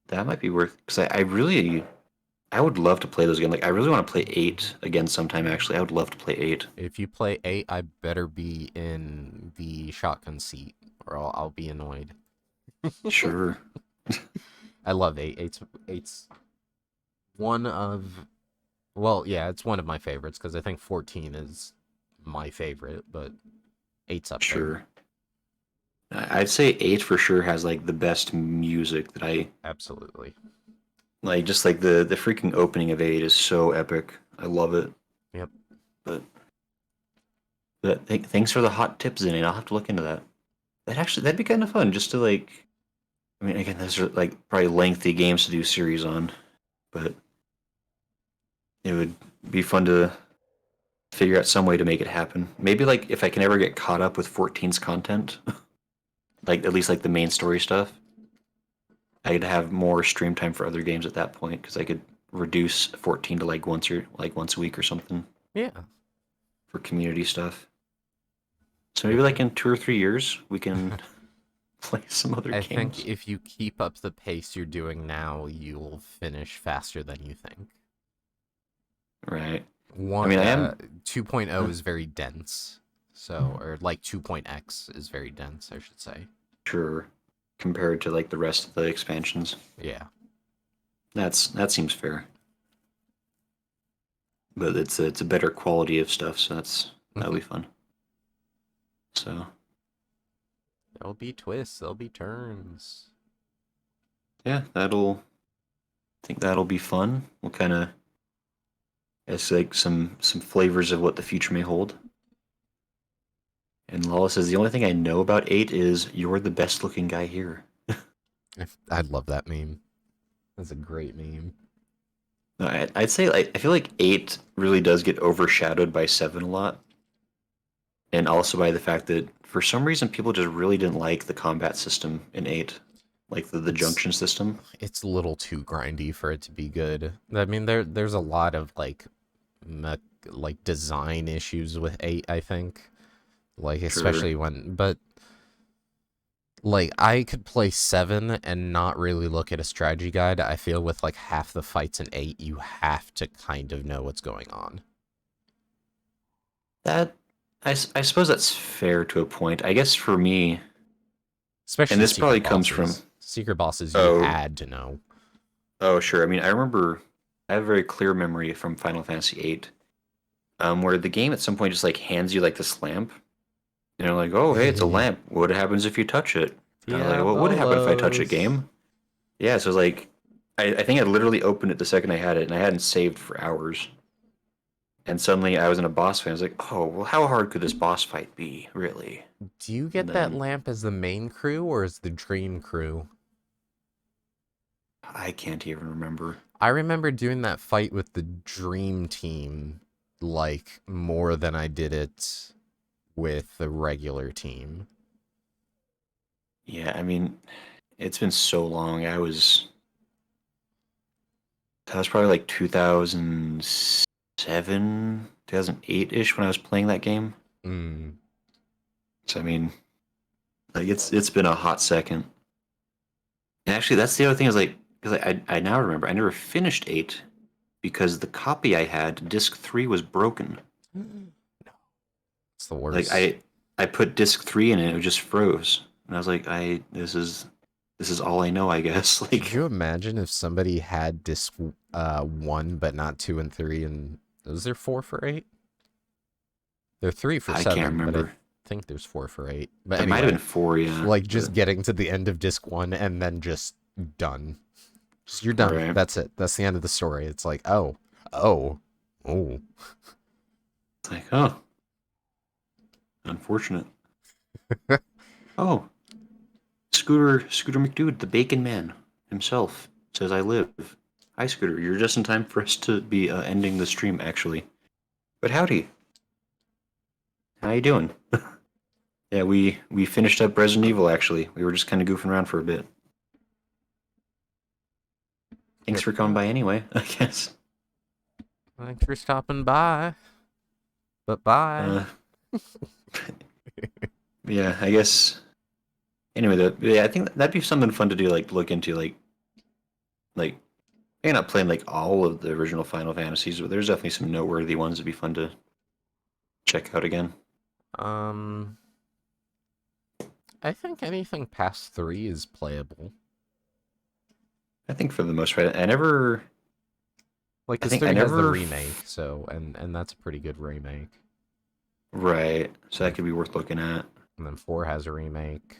That might be worth. Because I would love to play those again. Like I really want to play 8 again sometime. Actually, I would love to play 8. If you play 8, I better be in the shotgun seat, or I'll be annoyed. Sure. I love 8. Eight's one of, well, yeah, it's one of my favorites, because I think 14 is my favorite, but 8's up there. Sure. I'd say 8 for sure has like the best music that I Absolutely. like. Just like the freaking opening of 8 is so epic. I love it. Yep. But But thanks for the hot tips, Zinni. I'll have to look into that. That'd be kind of fun, just to like. I mean, again, those are like probably lengthy games to do series on, but it would be fun to figure out some way to make it happen. Maybe like if I can ever get caught up with 14's content, like at least like the main story stuff, I could have more stream time for other games at that point because I could reduce 14 to like once a week or something Yeah. for community stuff. So maybe like in 2 or 3 years we can play some other I games. think if you keep up the pace you're doing now, you'll finish faster than you think. Right. One, I mean, I am 2.0 is very dense. So, or like 2.x is very dense, I should say. sure compared to like the rest of the expansions. Yeah. That seems fair. But it's a better quality of stuff, so that'll be fun. So There'll be twists, there'll be turns. yeah, I think that'll be fun. We'll kind of it's like some flavors of what the future may hold. And Lala says the only thing I know about 8 is you're the best looking guy here. I love that meme. That's a great meme. No, I'd say I feel like 8 really does get overshadowed by 7 a lot. And also by the fact that for some reason people just really didn't like the combat system in 8. Like the junction system. It's a little too grindy for it to be good. I mean, there's a lot of like design issues with 8, I think. Like especially but like I could play 7 and not really look at a strategy guide. I feel with like half the fights in 8, you have to kind of know what's going on. That I suppose that's fair to a point. I guess for me, Especially and this secret probably comes bosses. from Secret bosses you Oh. had to know. Oh, sure. I mean, I remember I have a very clear memory from Final Fantasy VIII, where the game at some point just like hands you like this lamp. You know, like, oh, hey, it's a lamp. What happens if you touch it? And I was like, what would happen if I touch it, game? Yeah, so it was like, I think I literally opened it the second I had it, and I hadn't saved for hours. And suddenly I was in a boss fight. I was like, oh, well, how hard could this boss fight be, really? Do you get And that then- lamp as the main crew or as the dream crew? I can't even remember. I remember doing that fight with the dream team like more than I did it with the regular team. Yeah, I mean, it's been so long. That was probably like 2007, 2008-ish when I was playing that game. Mm. So I mean, like it's been a hot second. And actually, that's the other thing is like because I now remember I never finished 8 because the copy I had, disc 3, was broken. No. It's the worst. Like I put disc 3 in it just froze, and I was like, this is all I know, I guess. Could Like, you imagine if somebody had disc 1 but not 2 and 3 and was there 4 for 8? They're 3 for I 7, can't but remember. I think there's 4 for 8. But It might have anyway, been 4, yeah. like just but- getting to the end of disc 1 and then just done. Just you're done. Right. That's it. That's the end of the story. It's like, oh. It's like, oh, unfortunate. Oh, Scooter McDude, the Bacon Man himself, says, I live. Hi, Scooter. You're just in time for us to be ending the stream, actually. But howdy. How you doing? Yeah, we finished up Resident Evil, actually. We were just kind of goofing around for a bit. Thanks for coming by anyway, I guess. Thanks for stopping by. But bye. Yeah, I guess. Anyway, yeah, I think that'd be something fun to do, like look into, like you're not playing like all of the original Final Fantasies, but there's definitely some noteworthy ones that'd be fun to check out again. I think anything past 3 is playable. I think for the most part, I never. Like, I because think 3 I has the never- remake, so, and that's a pretty good remake. Right, so that could be worth looking at. And then 4 has a remake.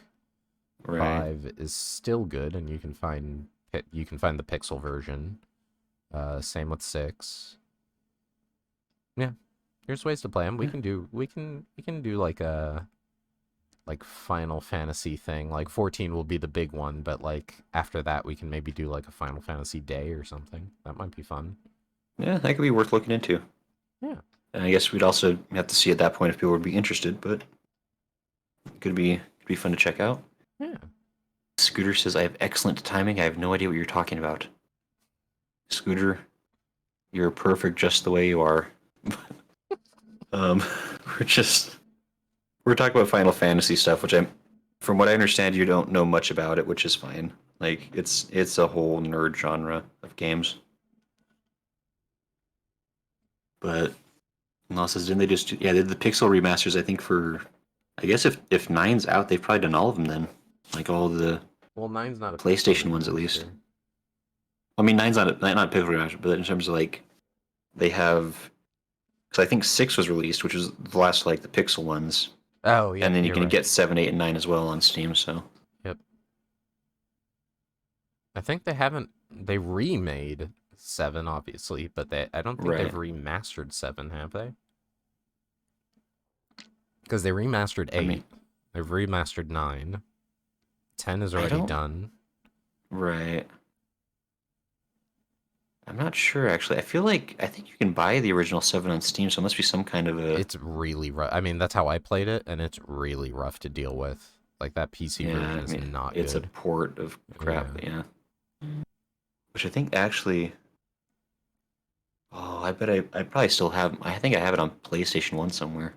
Right. 5 is still good, and you can find the pixel version. Same with 6. Yeah, There's ways to play them. We can do like a Final Fantasy thing. Like 14 will be the big one, but like after that we can maybe do like a Final Fantasy day or something. That might be fun. Yeah, that could be worth looking into. Yeah. And I guess we'd also have to see at that point if people would be interested, but it could be fun to check out. Yeah. Scooter says, I have excellent timing. I have no idea what you're talking about. Scooter, you're perfect just the way you are. um, we're talking about Final Fantasy stuff, which from what I understand, you don't know much about it, which is fine. Like it's a whole nerd genre of games. But Law says, didn't they just they did the pixel remasters? I think I guess if nine's out, they've probably done all of them then, like all the Well, nine's not a PlayStation pixel ones at least. remaster. I mean, nine's not a pixel remaster, but in terms of like they have, because I think 6 was released, which was the last like the pixel ones, Oh yeah. and then you you're can right. get 7, 8, and 9 as well on Steam. So Yep. I think they remade 7 obviously, but I don't think they've remastered 7, have they? Because they remastered 8. I mean, They've remastered 9. 10 is already done. Right. I'm not sure actually. I think you can buy the original 7 on Steam, so it must be some kind of a. It's really rough. I mean, that's how I played it, and it's really rough to deal with. Like that PC version is not it's good. a port of crap, yeah. Which I think actually. Oh, I bet I probably still have. I think I have it on PlayStation 1 somewhere.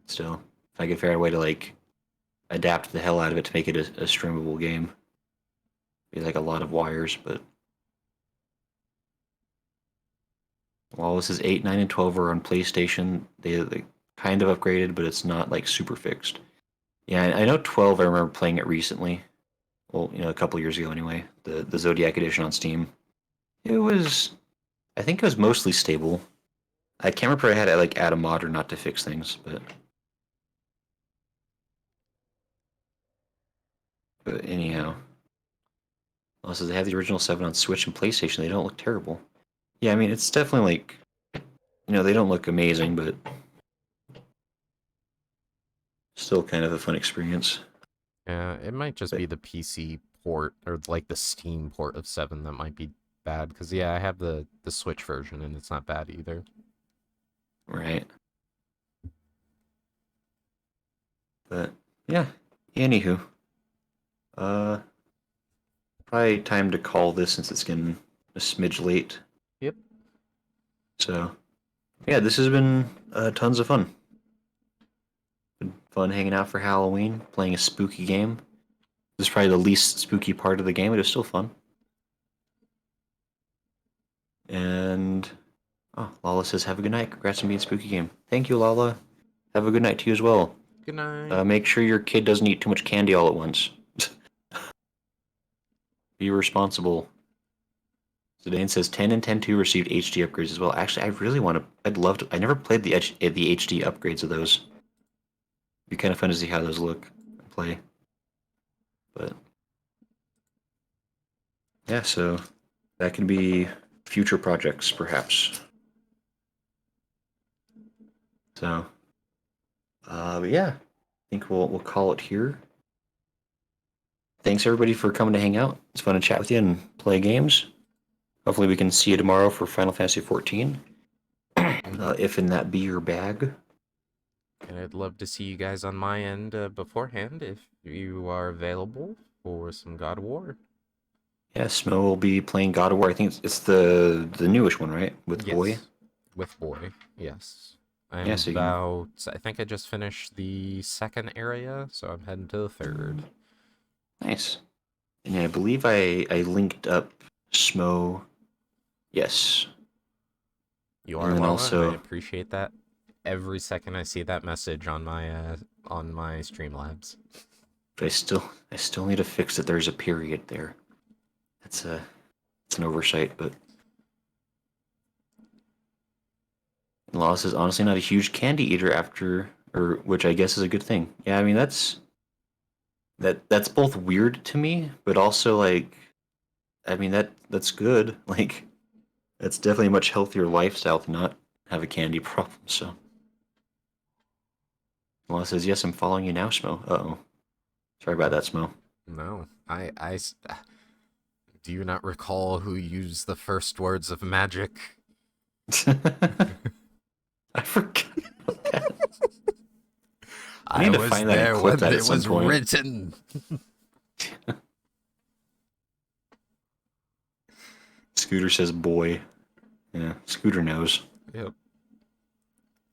Still, if I could figure out a way to like adapt the hell out of it to make it a streamable game. Be like a lot of wires, but. Well, this is 8, 9, and 12 are on PlayStation. They kind of upgraded, but it's not like super fixed. Yeah, I know 12. I remember playing it recently. Well, a couple years ago anyway. The Zodiac edition on Steam. I think it was mostly stable. I can't remember if I had to like add a mod or not to fix things, but anyhow. Also, they have the original 7 on Switch and PlayStation. They don't look terrible. Yeah, I mean, it's definitely like, they don't look amazing, but still kind of a fun experience. Yeah, it might just be the PC port, or like the Steam port of 7 that might be bad, because yeah, I have the Switch version, and it's not bad either. Right. But, yeah, anywho. Probably time to call this since it's getting a smidge late. Yep. So, yeah, this has been tons of fun. Been fun hanging out for Halloween, playing a spooky game. This is probably the least spooky part of the game, but it's still fun. And, Lala says, have a good night. Congrats on being a spooky game. Thank you, Lala. Have a good night to you as well. Good night. Make sure your kid doesn't eat too much candy all at once. Be responsible. Zidane says 10 and 10.2 received HD upgrades as well. Actually, I'd love to. I never played the HD upgrades of those. It'd be kind of fun to see how those look and play. But yeah, so that can be future projects, perhaps. So, but yeah, I think we'll call it here. Thanks everybody for coming to hang out. It's fun to chat with you and play games. Hopefully we can see you tomorrow for Final Fantasy 14. If in that be your bag. And I'd love to see you guys on my end beforehand if you are available for some God of War. Yeah, Smoe will be playing God of War. I think it's the newish one, right? With Yes. Boy? With Boy, yes. I'm Yeah, so I think I just finished the 2nd area, so I'm heading to the 3rd. Nice. And I believe I linked up Smoe. Yes. You are, And then Lala, also- and I appreciate that. Every second I see that message on my Streamlabs. But I still need to fix that there's a period there. It's an oversight, but Law says honestly not a huge candy eater which I guess is a good thing. Yeah, I mean that's both weird to me, but also like I mean that's good. Like that's definitely a much healthier lifestyle to not have a candy problem. So, Lala says, "Yes, I'm following you now, Smoe." Uh-oh. Sorry about that, Smoe. No, do you not recall who used the first words of magic? I forgot about that. I I need to was find that and there clip when that at it some was point. written. Scooter says, "Boy." Yeah, Scooter knows. Yep.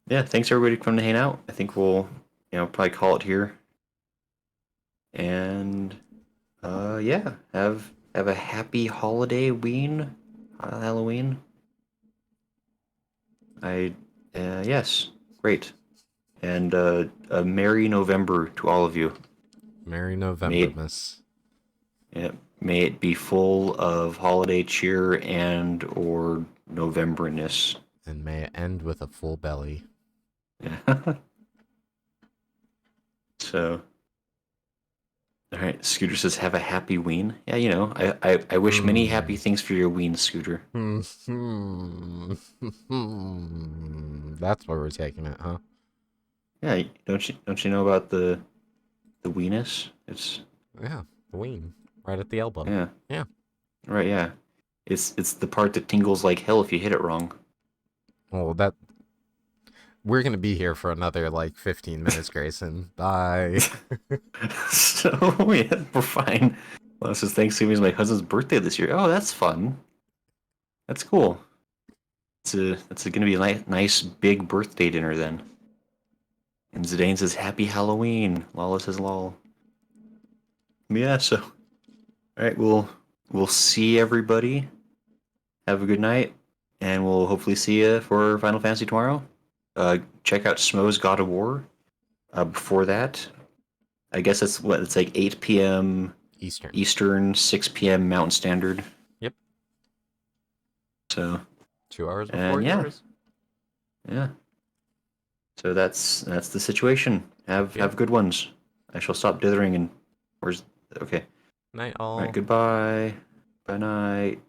Yeah, thanks everybody for coming to hang out. I think we'll, probably call it here. And yeah, have a happy holiday ween, Halloween. Yes, great. And a merry November to all of you. Merry May November, it, miss. yeah, may it be full of holiday cheer and or Novemberness. And may it end with a full belly. Yeah. So, all right. Scooter says, "Have a happy ween." Yeah, I wish many happy things for your ween, Scooter. That's where we're taking it, huh? Yeah, don't you know about the weenus? It's Yeah, the ween. Right at the elbow. yeah, Yeah. right, yeah. It's the part that tingles like hell if you hit it wrong. Well, we're gonna be here for another, 15 minutes, Grayson. Bye. So yeah, we're fine. Well, says Thanksgiving is my cousin's birthday this year. Oh, that's fun. That's cool. It's gonna be a nice big birthday dinner then. And Zidane says Happy Halloween. Lala says lol. Yeah, so all right, we'll see everybody. Have a good night, and we'll hopefully see you for Final Fantasy tomorrow. Check out Smoe's God of War. Before that, I guess it's like 8 p.m. Eastern, 6 p.m. Mountain Standard. Yep. So 2 hours before and yeah, yours. yeah. So that's the situation. Have good ones. I shall stop dithering and okay. Night all. All right. Goodbye. Bye night.